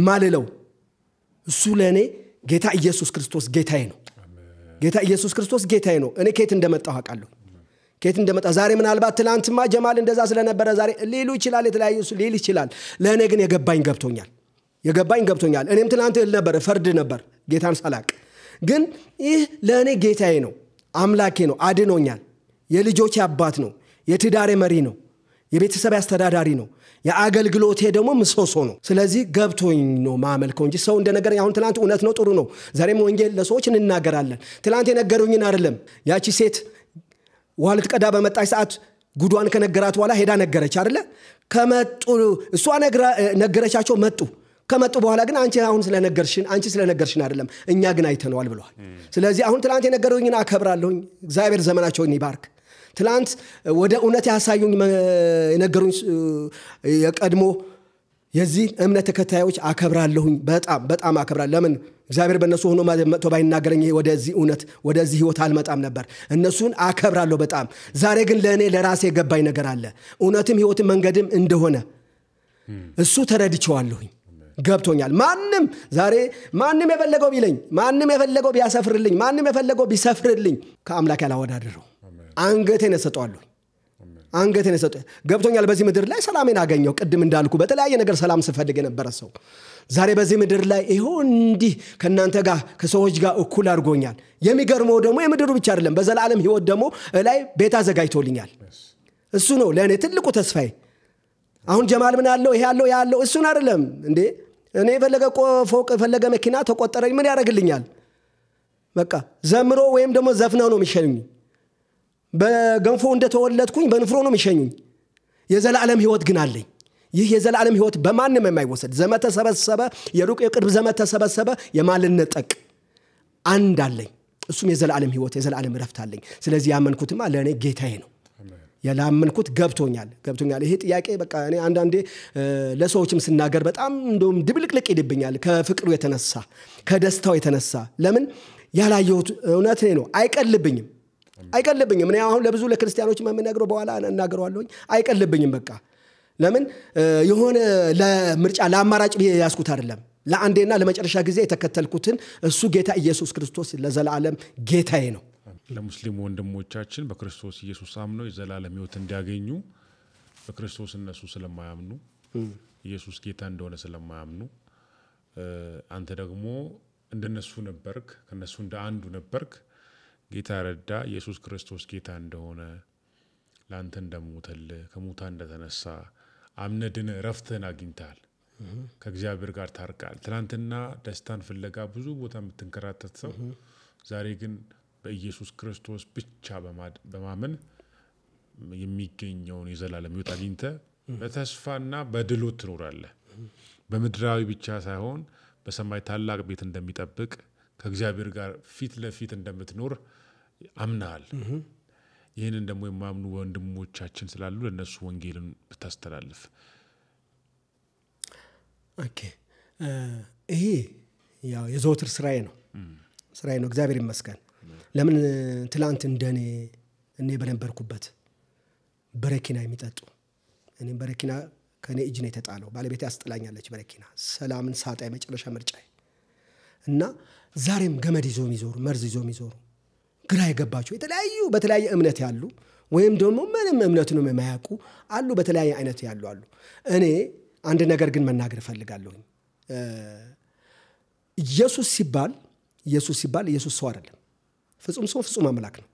ማልለው እሱ ለእኔ ጌታ ኢየሱስ ክርስቶስ ጌታዬ ነው። ጌታ ኢየሱስ ክርስቶስ ጌታዬ ነው። እኔ ከየት እንደመጣሁ አውቃለሁ። ዛሬ ምናልባት ትናንትማ ጀማል እንደዛ ስለነበረ ዛሬ ሊሉ ይችላል፣ የተለያዩ ሊል ይችላል። ለእኔ ግን የገባኝ ገብቶኛል። እኔም ትናንት ነበር ፈርድ ነበር ጌታን ሳላቅ። ግን ይህ ለእኔ ጌታዬ ነው፣ አምላኬ ነው፣ አድኖኛል። የልጆቼ አባት ነው፣ የትዳሬ መሪ ነው፣ የቤተሰብ አስተዳዳሪ ነው። የአገልግሎቴ ደግሞ ምሰሶ ነው። ስለዚህ ገብቶኝ ነው ማመልከው እንጂ ሰው እንደነገረኝ አሁን ትላንት እውነት ነው ጥሩ ነው። ዛሬም ወንጌል ለሰዎች እንናገራለን። ትላንት የነገሩኝን አይደለም። ያቺ ሴት ውሃ ልትቀዳ በመጣች ሰዓት ጉዷን ከነገራት በኋላ ሄዳ ነገረች አይደለ? ከመጡ እሷ ነገረቻቸው መጡ። ከመጡ በኋላ ግን አንቺ ስለነገርሽን አይደለም እኛ ግን አይተነዋል ብለዋል። ስለዚህ አሁን ትላንት የነገሩኝን አከብራለሁኝ። እግዚአብሔር ዘመናቸውን ይባርክ። ትላንት ወደ እውነት ያሳዩኝ የነገሩኝ የቀድሞ የዚህ እምነት ተከታዮች አከብራለሁኝ። በጣም አከብራለሁ። ለምን እግዚአብሔር በእነሱ ሆኖ መጥቶ ባይናገረኝ ወደዚህ እውነት ወደዚህ ህይወት አልመጣም ነበር። እነሱን አከብራለሁ በጣም። ዛሬ ግን ለእኔ ለራሴ የገባኝ ነገር አለ። እውነትም ህይወትም መንገድም እንደሆነ እሱ ተረድቼዋለሁኝ። ገብቶኛል። ማንም የፈለገው ቢለኝ፣ ማንም የፈለገው ቢያሰፍርልኝ፣ ማንም የፈለገው ቢሰፍርልኝ ከአምላክ ያላወዳደረው አንገቴን እሰጠዋለሁ። ገብቶኛል። በዚህ ምድር ላይ ሰላሜን አገኘው። ቅድም እንዳልኩ በተለያየ ነገር ሰላም ስፈልግ የነበረ ሰው ዛሬ በዚህ ምድር ላይ ይሁን እንዲህ ከናንተ ጋር ከሰዎች ጋር እኩል አድርጎኛል። የሚገርመው ደግሞ የምድሩ ብቻ አይደለም፣ በዘላለም ህይወት ደግሞ ላይ ቤት አዘጋጅቶልኛል። እሱ ነው ለእኔ ትልቁ ተስፋዬ። አሁን ጀማል ምን ያለው ይሄ ያለው እሱን አይደለም እንዴ? እኔ የፈለገ ፎቅ የፈለገ መኪና ተቆጠረኝ ምን ያደርግልኛል? በቃ ዘምሮ ወይም ደግሞ ዘፍነው ነው የሚሸኙኝ። በገንፎ እንደተወለድኩኝ በንፍሮ ነው የሚሸኙኝ። የዘላለም ህይወት ግን አለኝ። ይህ የዘላለም ህይወት በማንም የማይወሰድ ዘመን ተሰበሰበ፣ የሩቅ የቅርብ ዘመን ተሰበሰበ፣ የማልነጠቅ አንድ አለኝ። እሱም የዘላለም ህይወት የዘላለም ረፍት አለኝ። ስለዚህ ያመንኩትማ ለእኔ ጌታዬ ነው። ያላመንኩት ገብቶኛል። ይሄ ጥያቄ በቃ እኔ አንዳንዴ ለሰዎችም ስናገር በጣም እንደውም ድብልቅልቅ ይድብኛል። ከፍቅሩ የተነሳ ከደስታው የተነሳ ለምን ያላየሁት እውነት ነው። አይቀልብኝም። እኔ አሁን ለብዙ ለክርስቲያኖች የምነግረው በኋላ እናገረዋለሁኝ። አይቀልብኝም በቃ ለምን የሆነ ለምርጫ ለአማራጭ ያስኩት አይደለም። ለአንዴና ለመጨረሻ ጊዜ የተከተልኩትን እሱ ጌታ ኢየሱስ ክርስቶስ ለዘላለም ጌታዬ ነው። ለሙስሊም ወንድሞቻችን በክርስቶስ ኢየሱስ አምነው የዘላለም ህይወት እንዲያገኙ በክርስቶስ እነሱ ስለማያምኑ ኢየሱስ ጌታ እንደሆነ ስለማያምኑ አንተ ደግሞ እንደነሱ ነበርክ፣ ከነሱ እንደ አንዱ ነበርክ። ጌታ ረዳ ኢየሱስ ክርስቶስ ጌታ እንደሆነ ላንተ እንደሞተልህ ከሙታን እንደተነሳ አምነድን ረፍተን አግኝታል። ከእግዚአብሔር ጋር ታርቃል። ትናንትና ደስታን ፍለጋ ብዙ ቦታ የምትንከራተት ሰው ዛሬ ግን በኢየሱስ ክርስቶስ ብቻ በማመን የሚገኘውን የዘላለም ህይወት አግኝተህ በተስፋና በድሎት ትኖራለህ። በምድራዊ ብቻ ሳይሆን በሰማይ ታላቅ ቤት እንደሚጠብቅ ከእግዚአብሔር ጋር ፊት ለፊት እንደምትኖር አምናል። ይህንን ደግሞ የማምኑ ወንድሞቻችን ስላሉ ለነሱ ወንጌልን ብታስተላልፍ። ኦኬ ይሄ ያው የዘወትር ስራዬ ነው። እግዚአብሔር ይመስገን። ለምን ትላንት እኔ በነበርኩበት በረኪና የሚጠጡ እኔም በረኪና ከኔ እጅ ነው የተጣለው። ባለቤቴ አስጥላኛለች በረኪና። ሰላምን ሳጣ የመጨረሻ ምርጫዬ እና ዛሬም ገመድ ይዞ የሚዞሩ መርዝ ይዞ የሚዞሩ ግራ የገባቸው በተለያየ እምነት ያሉ ወይም ደግሞ ምንም እምነቱንም የማያውቁ አሉ። በተለያየ አይነት ያሉ አሉ። እኔ አንድ ነገር ግን መናገር እፈልጋለሁ። ኢየሱስ ሲባል ኢየሱስ ሰው አይደለም። ፍጹም ሰው ፍጹም አምላክ ነው።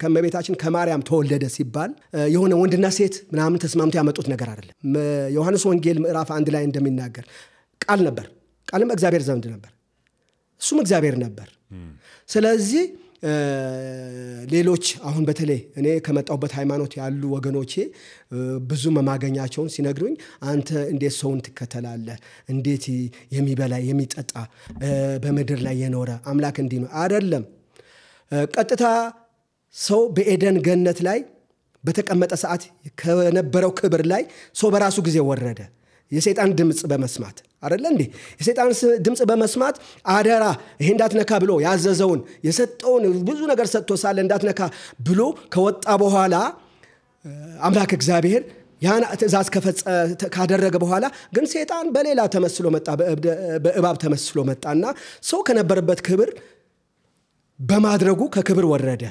ከመቤታችን ከማርያም ተወለደ ሲባል የሆነ ወንድና ሴት ምናምን ተስማምቶ ያመጡት ነገር አይደለም። ዮሐንስ ወንጌል ምዕራፍ 1 ላይ እንደሚናገር ቃል ነበር፣ ቃልም እግዚአብሔር ዘንድ ነበር፣ እሱም እግዚአብሔር ነበር። ስለዚህ ሌሎች አሁን በተለይ እኔ ከመጣሁበት ሃይማኖት ያሉ ወገኖቼ ብዙ መማገኛቸውን ሲነግሩኝ አንተ እንዴት ሰውን ትከተላለህ? እንዴት የሚበላ የሚጠጣ በምድር ላይ የኖረ አምላክ እንዲህ ነው አይደለም። ቀጥታ ሰው በኤደን ገነት ላይ በተቀመጠ ሰዓት ከነበረው ክብር ላይ ሰው በራሱ ጊዜ ወረደ። የሰይጣን ድምጽ በመስማት አይደለ እንዴ? የሰይጣን ድምጽ በመስማት አደራ ይሄ እንዳትነካ ብሎ ያዘዘውን የሰጠውን ብዙ ነገር ሰጥቶ ሳለ እንዳትነካ ብሎ ከወጣ በኋላ አምላክ እግዚአብሔር ያን ትእዛዝ ካደረገ በኋላ ግን ሰይጣን በሌላ ተመስሎ መጣ፣ በእባብ ተመስሎ መጣና ሰው ከነበረበት ክብር በማድረጉ ከክብር ወረደ።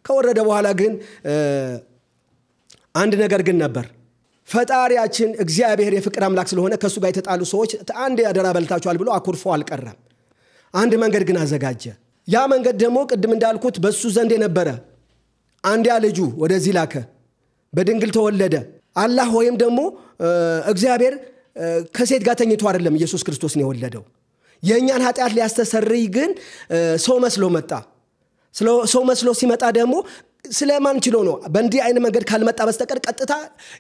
ከወረደ በኋላ ግን አንድ ነገር ግን ነበር። ፈጣሪያችን እግዚአብሔር የፍቅር አምላክ ስለሆነ ከሱ ጋር የተጣሉ ሰዎች አንድ ያደራ በልታቸዋል ብሎ አኩርፎ አልቀረም። አንድ መንገድ ግን አዘጋጀ። ያ መንገድ ደግሞ ቅድም እንዳልኩት በሱ ዘንድ የነበረ አንድ ልጁ ወደዚህ ላከ። በድንግል ተወለደ። አላህ ወይም ደግሞ እግዚአብሔር ከሴት ጋር ተኝቶ አይደለም ኢየሱስ ክርስቶስን የወለደው። የእኛን ኃጢአት ሊያስተሰርይ ግን ሰው መስሎ መጣ። ሰው መስሎ ሲመጣ ደግሞ ስለማን ችሎ ነው? በእንዲህ አይነት መንገድ ካልመጣ በስተቀር ቀጥታ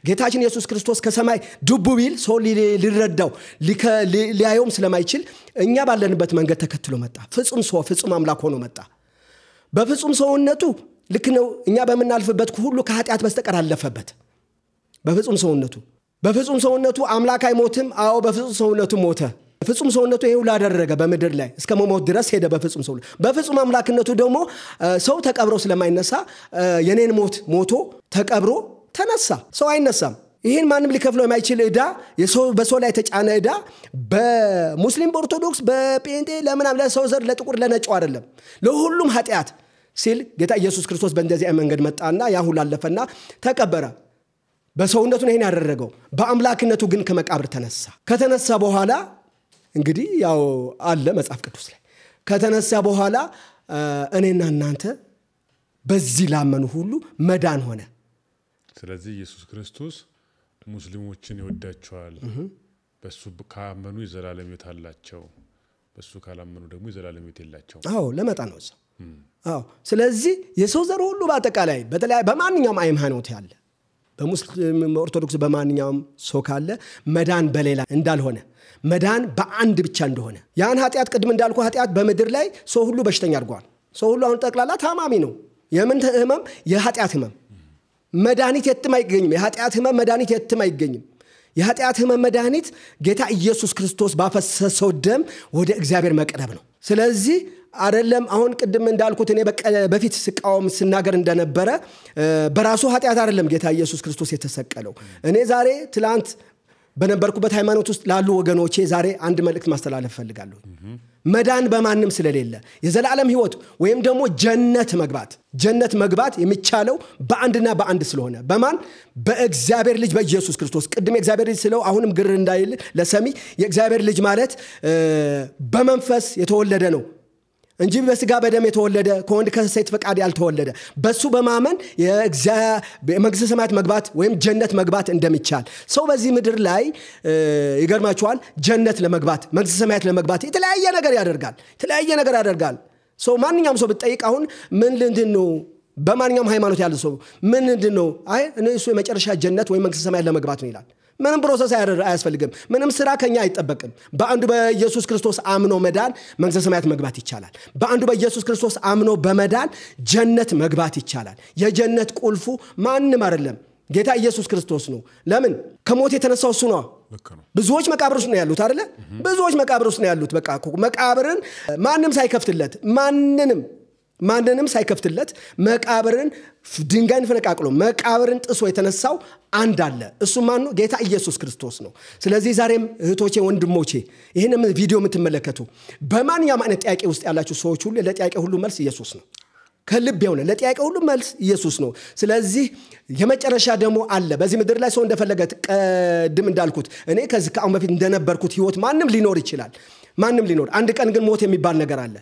ጌታችን ኢየሱስ ክርስቶስ ከሰማይ ዱብ ቢል ሰው ሊረዳው ሊያየውም ስለማይችል እኛ ባለንበት መንገድ ተከትሎ መጣ። ፍጹም ሰው ፍጹም አምላክ ሆኖ መጣ። በፍጹም ሰውነቱ ልክ ነው እኛ በመናልፍበት ሁሉ ከኃጢአት በስተቀር አለፈበት። በፍጹም ሰውነቱ አምላክ አይሞትም። አዎ በፍጹም ሰውነቱ ሞተ። በፍጹም ሰውነቱ ይሄው ላደረገ በመድር ላይ እስከ መሞት ድረስ ሄደ። በፍጹም ሰውነቱ በፍጹም አምላክነቱ ደግሞ ሰው ተቀብሮ ስለማይነሳ የኔን ሞት ሞቶ ተቀብሮ ተነሳ። ሰው አይነሳም። ይሄን ማንም ሊከፍለው የማይችል ዕዳ በሰው ላይ ተጫነ ዕዳ በሙስሊም በኦርቶዶክስ በጴንጤ ለምናም ለሰው ዘር ለጥቁር ለነጭ አይደለም ለሁሉም ኃጢአት ሲል ጌታ ኢየሱስ ክርስቶስ በእንደዚህ መንገድ መጣና ያ ሁሉ አለፈና ተቀበረ። በሰውነቱ ነው ይሄን ያደረገው። በአምላክነቱ ግን ከመቃብር ተነሳ። ከተነሳ በኋላ እንግዲህ ያው አለ መጽሐፍ ቅዱስ ላይ ከተነሳ በኋላ እኔና እናንተ በዚህ ላመኑ ሁሉ መዳን ሆነ። ስለዚህ ኢየሱስ ክርስቶስ ሙስሊሞችን ይወዳቸዋል። በሱ ካመኑ የዘላለም ሕይወት አላቸው፣ በሱ ካላመኑ ደግሞ የዘላለም ሕይወት የላቸው። አዎ ለመጣ ነው እሱ። አዎ ስለዚህ የሰው ዘር ሁሉ በአጠቃላይ በተለይ በማንኛውም ሃይማኖት ያለ በሙስሊም ኦርቶዶክስ በማንኛውም ሰው ካለ መዳን በሌላ እንዳልሆነ መዳን በአንድ ብቻ እንደሆነ ያን ኃጢአት ቅድም እንዳልኩ ኃጢአት በመድር ላይ ሰው ሁሉ በሽተኛ አድርጓል። ሰው ሁሉ አሁን ጠቅላላ ታማሚ ነው። የምን ህመም? የኃጢአት ህመም። መድኃኒት የትም አይገኝም። የኃጢአት ህመም መድኃኒት የትም አይገኝም። የኃጢአት ህመም መድኃኒት ጌታ ኢየሱስ ክርስቶስ ባፈሰሰው ደም ወደ እግዚአብሔር መቅረብ ነው። ስለዚህ አይደለም አሁን ቅድም እንዳልኩት እኔ በፊት ስቃወም ስናገር እንደነበረ በራሱ ኃጢአት አይደለም ጌታ ኢየሱስ ክርስቶስ የተሰቀለው። እኔ ዛሬ ትላንት በነበርኩበት ሃይማኖት ውስጥ ላሉ ወገኖቼ ዛሬ አንድ መልእክት ማስተላለፍ ፈልጋለሁ። መዳን በማንም ስለሌለ የዘላለም ሕይወት ወይም ደግሞ ጀነት መግባት የሚቻለው በአንድና በአንድ ስለሆነ በማን? በእግዚአብሔር ልጅ በኢየሱስ ክርስቶስ። ቅድም የእግዚአብሔር ልጅ ስለው አሁንም ግር እንዳይል ለሰሚ የእግዚአብሔር ልጅ ማለት በመንፈስ የተወለደ ነው እንጂ በስጋ በደም የተወለደ ከወንድ ከሴት ፈቃድ ያልተወለደ በሱ በማመን የመንግስተ ሰማያት መግባት ወይም ጀነት መግባት እንደሚቻል ሰው በዚህ ምድር ላይ ይገርማችኋል ጀነት ለመግባት መንግስተ ሰማያት ለመግባት የተለያየ ነገር ያደርጋል። ሰው ማንኛውም ሰው ብትጠይቅ አሁን ምን ልንድነው በማንኛውም ሃይማኖት ያለ ሰው ምን ልንድነው እሱ የመጨረሻ ጀነት ወይም መንግስተ ሰማያት ለመግባት ነው ይላል። ምንም ፕሮሰስ አያስፈልግም። ምንም ስራ ከኛ አይጠበቅም። በአንዱ በኢየሱስ ክርስቶስ አምኖ መዳን መንግስተ ሰማያት መግባት ይቻላል። በአንዱ በኢየሱስ ክርስቶስ አምኖ በመዳን ጀነት መግባት ይቻላል። የጀነት ቁልፉ ማንም አይደለም ጌታ ኢየሱስ ክርስቶስ ነው። ለምን? ከሞት የተነሳው እሱ ነው። ብዙዎች መቃብር ውስጥ ነው ያሉት አይደለ? ብዙዎች መቃብር ውስጥ ነው ያሉት። በቃ መቃብርን ማንም ሳይከፍትለት ማንንም ሳይከፍትለት መቃብርን ድንጋይን ፈነቃቅሎ መቃብርን ጥሶ የተነሳው አንድ አለ። እሱ ማን ነው? ጌታ ኢየሱስ ክርስቶስ ነው። ስለዚህ ዛሬም እህቶቼ ወንድሞቼ ይሄንን ቪዲዮ የምትመለከቱ በማንኛውም አይነት ጥያቄ ውስጥ ያላችሁ ሰዎች ሁሉ ለጥያቄ ሁሉ መልስ ኢየሱስ ነው። ከልብ የሆነ ለጥያቄ ሁሉ መልስ ኢየሱስ ነው። ስለዚህ የመጨረሻ ደግሞ አለ። በዚህ ምድር ላይ ሰው እንደፈለገ ቀድም እንዳልኩት እኔ ከአሁን በፊት እንደነበርኩት ህይወት ማንም ሊኖር ይችላል። አንድ ቀን ግን ሞት የሚባል ነገር አለ።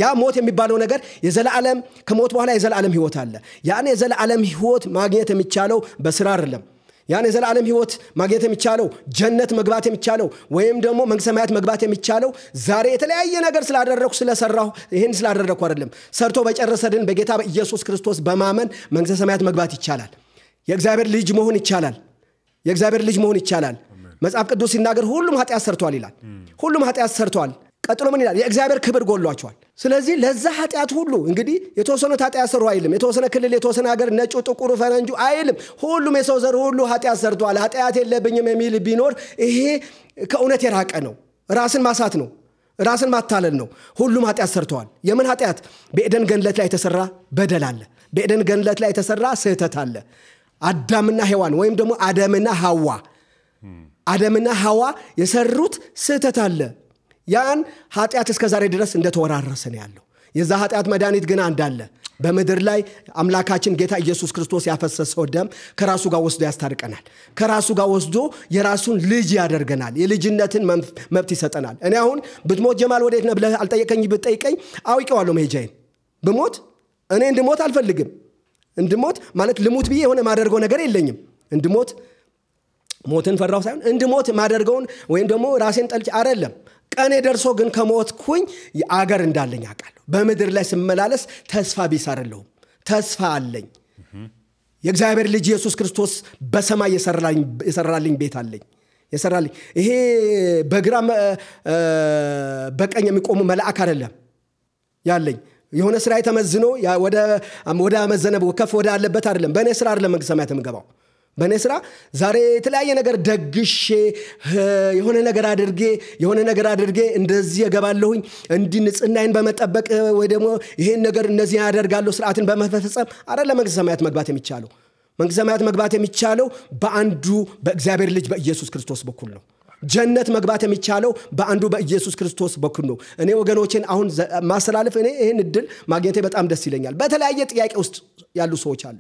ያ ሞት የሚባለው ነገር የዘላለም ከሞት በኋላ የዘላለም ህይወት አለ። ያን የዘላለም ህይወት ማግኘት የሚቻለው በስራ አይደለም። ያን የዘላለም ህይወት ማግኘት የሚቻለው ጀነት መግባት የሚቻለው ወይም ደግሞ መንግስተ ሰማያት መግባት የሚቻለው ዛሬ የተለያየ ነገር ስላደረኩ ስለሰራሁ ይሄን ስላደረኩ አይደለም። ሰርቶ በጨረሰልን በጌታ በኢየሱስ ክርስቶስ በማመን መንግስተ ሰማያት መግባት ይቻላል። የእግዚአብሔር ልጅ መሆን ይቻላል። መጽሐፍ ቅዱስ ሲናገር ሁሉም ኃጢአት ሰርቷል ይላል። ሁሉም ኃጢአት ሰርቷል። ቀጥሎ ምን ይላል? የእግዚአብሔር ክብር ጎሏቸዋል። ስለዚህ ለዛ ኃጢአት ሁሉ እንግዲህ የተወሰነ ኃጢአት ሰሩ አይልም። የተወሰነ ክልል የተወሰነ ሀገር ነጩ ጥቁሩ ፈረንጁ አይልም። ሁሉም የሰው ዘር ሁሉ ኃጢአት ሰርቷል። ኃጢአት የለብኝም የሚል ቢኖር ይሄ ከእውነት የራቀ ነው። ራስን ማሳት ነው። ራስን ማታለል ነው። ሁሉም ኃጢአት ሰርተዋል። የምን ኃጢአት? በኤደን ገነት ላይ የተሰራ በደል አለ። በኤደን ገነት ላይ የተሰራ ስህተት አለ። አዳምና ሔዋን ወይም ደግሞ አዳምና ሐዋ የሰሩት ስህተት አለ። ያን ኃጢአት እስከ ዛሬ ድረስ እንደተወራረሰ ነው ያለው። የዛ ኃጢአት መድኃኒት ግን አንድ አለ። በምድር ላይ አምላካችን ጌታ ኢየሱስ ክርስቶስ ያፈሰሰው ደም ከራሱ ጋር ወስዶ ያስታርቀናል። ከራሱ ጋር ወስዶ የራሱን ልጅ ያደርገናል። የልጅነትን መብት ይሰጠናል። እኔ አሁን ብትሞት ጀማል ወዴት ነህ ብለህ አልጠየቀኝ ብትጠይቀኝ አውቀዋለሁ መሄጃዬን። ብሞት እኔ እንድሞት አልፈልግም። እንድሞት ማለት ልሙት ብዬ የሆነ ማደርገው ነገር የለኝም። እንድሞት ሞትን ፈራው ሳይሆን እንድሞት ማደርገውን ወይም ደግሞ ራሴን ጠልቼ አይደለም። ቀኔ ደርሶ ግን ከሞትኩኝ አገር እንዳለኝ አውቃለሁ። በምድር ላይ ስመላለስ ተስፋ ቢስ አይደለሁም። ተስፋ አለኝ። የእግዚአብሔር ልጅ ኢየሱስ ክርስቶስ በሰማይ የሰራልኝ ቤት አለኝ። የሰራልኝ ይሄ በግራ በቀኝ የሚቆሙ መልአክ አይደለም ያለኝ። የሆነ ስራ የተመዝኖ ወደ አመዘነ ከፍ ወደ አለበት አይደለም። በእኔ ስራ አይደለም መንግሥተ ሰማያት የምገባው። በእኔ ስራ ዛሬ የተለያየ ነገር ደግሼ የሆነ ነገር አድርጌ እንደዚህ እገባለሁኝ። እንዲህ ንጽህናዬን በመጠበቅ ወይ ደግሞ ይሄን ነገር እነዚህ ያደርጋለሁ ስርዓትን በመፈጸም አይደለም መንግሥተ ሰማያት መግባት የሚቻለው። መንግሥተ ሰማያት መግባት የሚቻለው በአንዱ በእግዚአብሔር ልጅ በኢየሱስ ክርስቶስ በኩል ነው። ጀነት መግባት የሚቻለው በአንዱ በኢየሱስ ክርስቶስ በኩል ነው። እኔ ወገኖችን አሁን ማስተላለፍ እኔ ይሄን እድል ማግኘቴ በጣም ደስ ይለኛል። በተለያየ ጥያቄ ውስጥ ያሉ ሰዎች አሉ።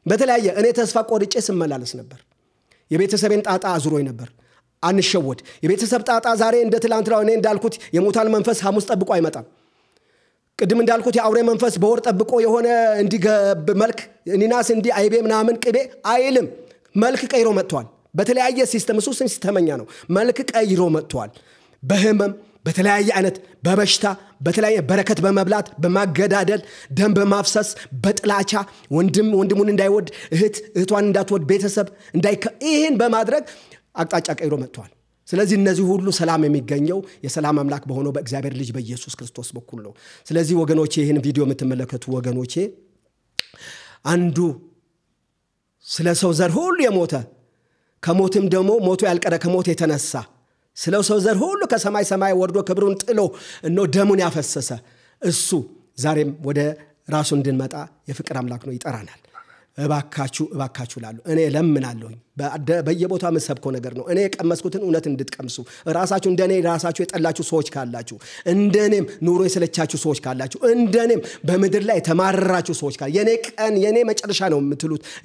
በተለያየ እኔ ተስፋ ቆርጬ ስመላለስ ነበር። የቤተሰቤን ጣጣ አዙሮኝ ነበር። አንሸወድ። የቤተሰብ ጣጣ ዛሬ እንደ ትላንትናው እኔ እንዳልኩት የሙታን መንፈስ ሐሙስ ጠብቆ አይመጣም። ቅድም እንዳልኩት የአውሬ መንፈስ በወር ጠብቆ የሆነ እንዲገብ መልክ ኒናስ እንዲ አይቤ ምናምን ቅቤ አይልም። መልክ ቀይሮ መጥቷል። በተለያየ ሲስተም እሱ ሲስተመኛ ነው። መልክ ቀይሮ መጥቷል። በህመም በተለያየ አይነት በበሽታ በተለያየ በረከት በመብላት በማገዳደል ደም በማፍሰስ በጥላቻ ወንድሙን እንዳይወድ እህቷን እንዳትወድ ቤተሰብ ይህን በማድረግ አቅጣጫ ቀይሮ መጥቷል። ስለዚህ እነዚህ ሁሉ ሰላም የሚገኘው የሰላም አምላክ በሆነው በእግዚአብሔር ልጅ በኢየሱስ ክርስቶስ በኩል ነው። ስለዚህ ወገኖቼ ይህን ቪዲዮ የምትመለከቱ ወገኖቼ አንዱ ስለ ሰው ዘር ሁሉ የሞተ ከሞትም ደግሞ ሞቶ ያልቀረ ከሞት የተነሳ ስለ ሰው ዘር ሁሉ ከሰማይ ሰማይ ወርዶ ክብሩን ጥሎ ደሙን ያፈሰሰ እሱ ዛሬም ወደ ራሱ እንድንመጣ የፍቅር አምላክ ነው፣ ይጠራናል። እባካችሁ ላሉ እኔ ለምናለሁኝ። በየቦታው መሰብከው ነገር ነው። እኔ የቀመስኩትን እውነት እንድትቀምሱ ራሳችሁ እንደኔ ራሳችሁ የጠላችሁ ሰዎች ካላችሁ፣ እንደኔም ኑሮ የሰለቻችሁ ሰዎች ካላችሁ፣ እንደኔም በምድር ላይ የተማረራችሁ ሰዎች ካላችሁ፣ የኔ ቀን የኔ መጨረሻ ነው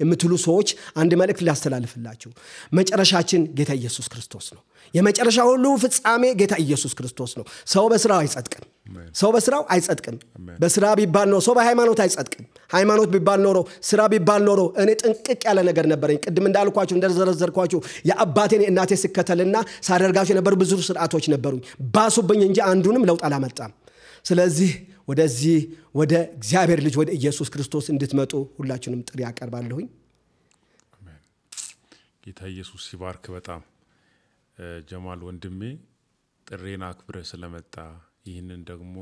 የምትሉ ሰዎች አንድ መልእክት ላስተላልፍላችሁ። መጨረሻችን ጌታ ኢየሱስ ክርስቶስ ነው። የመጨረሻ ሁሉ ፍጻሜ ጌታ ኢየሱስ ክርስቶስ ነው። ሰው በስራው አይጸድቅም። በስራ ቢባል ነው ሰው በሃይማኖት አይጸድቅም። ሃይማኖት ቢባል ኖሮ ስራ ቢባል ኖሮ እኔ ጥንቅቅ ያለ ነገር ነበረኝ። ቅድም እንዳልኳችሁ እንደዘረዘርኳችሁ የአባቴን እናቴ ስከተልና ሳደርጋቸው የነበሩ ብዙ ስርዓቶች ነበሩኝ። ባሱብኝ እንጂ አንዱንም ለውጥ አላመጣም። ስለዚህ ወደዚህ ወደ እግዚአብሔር ልጅ ወደ ኢየሱስ ክርስቶስ እንድትመጡ ሁላችሁንም ጥሪ አቀርባለሁኝ። አሜን። ጌታ ኢየሱስ ይባርክ። በጣም ጀማል ወንድሜ ጥሬና አክብረ ስለመጣ ይህንን ደግሞ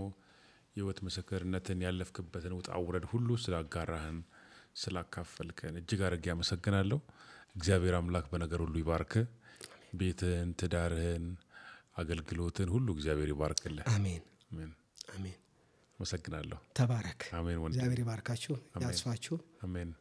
የህይወት ምስክርነትን ያለፍክበትን ውጣ ውረድ ሁሉ ስላጋራህን ስላካፈልከን እጅግ አድርጌ አመሰግናለሁ። እግዚአብሔር አምላክ በነገር ሁሉ ይባርክ። ቤትህን፣ ትዳርህን፣ አገልግሎትን ሁሉ እግዚአብሔር ይባርክልህ። አሜን። አመሰግናለሁ። ተባረክ። አሜን። እግዚአብሔር ይባርካችሁ፣ ያስፋችሁ። አሜን።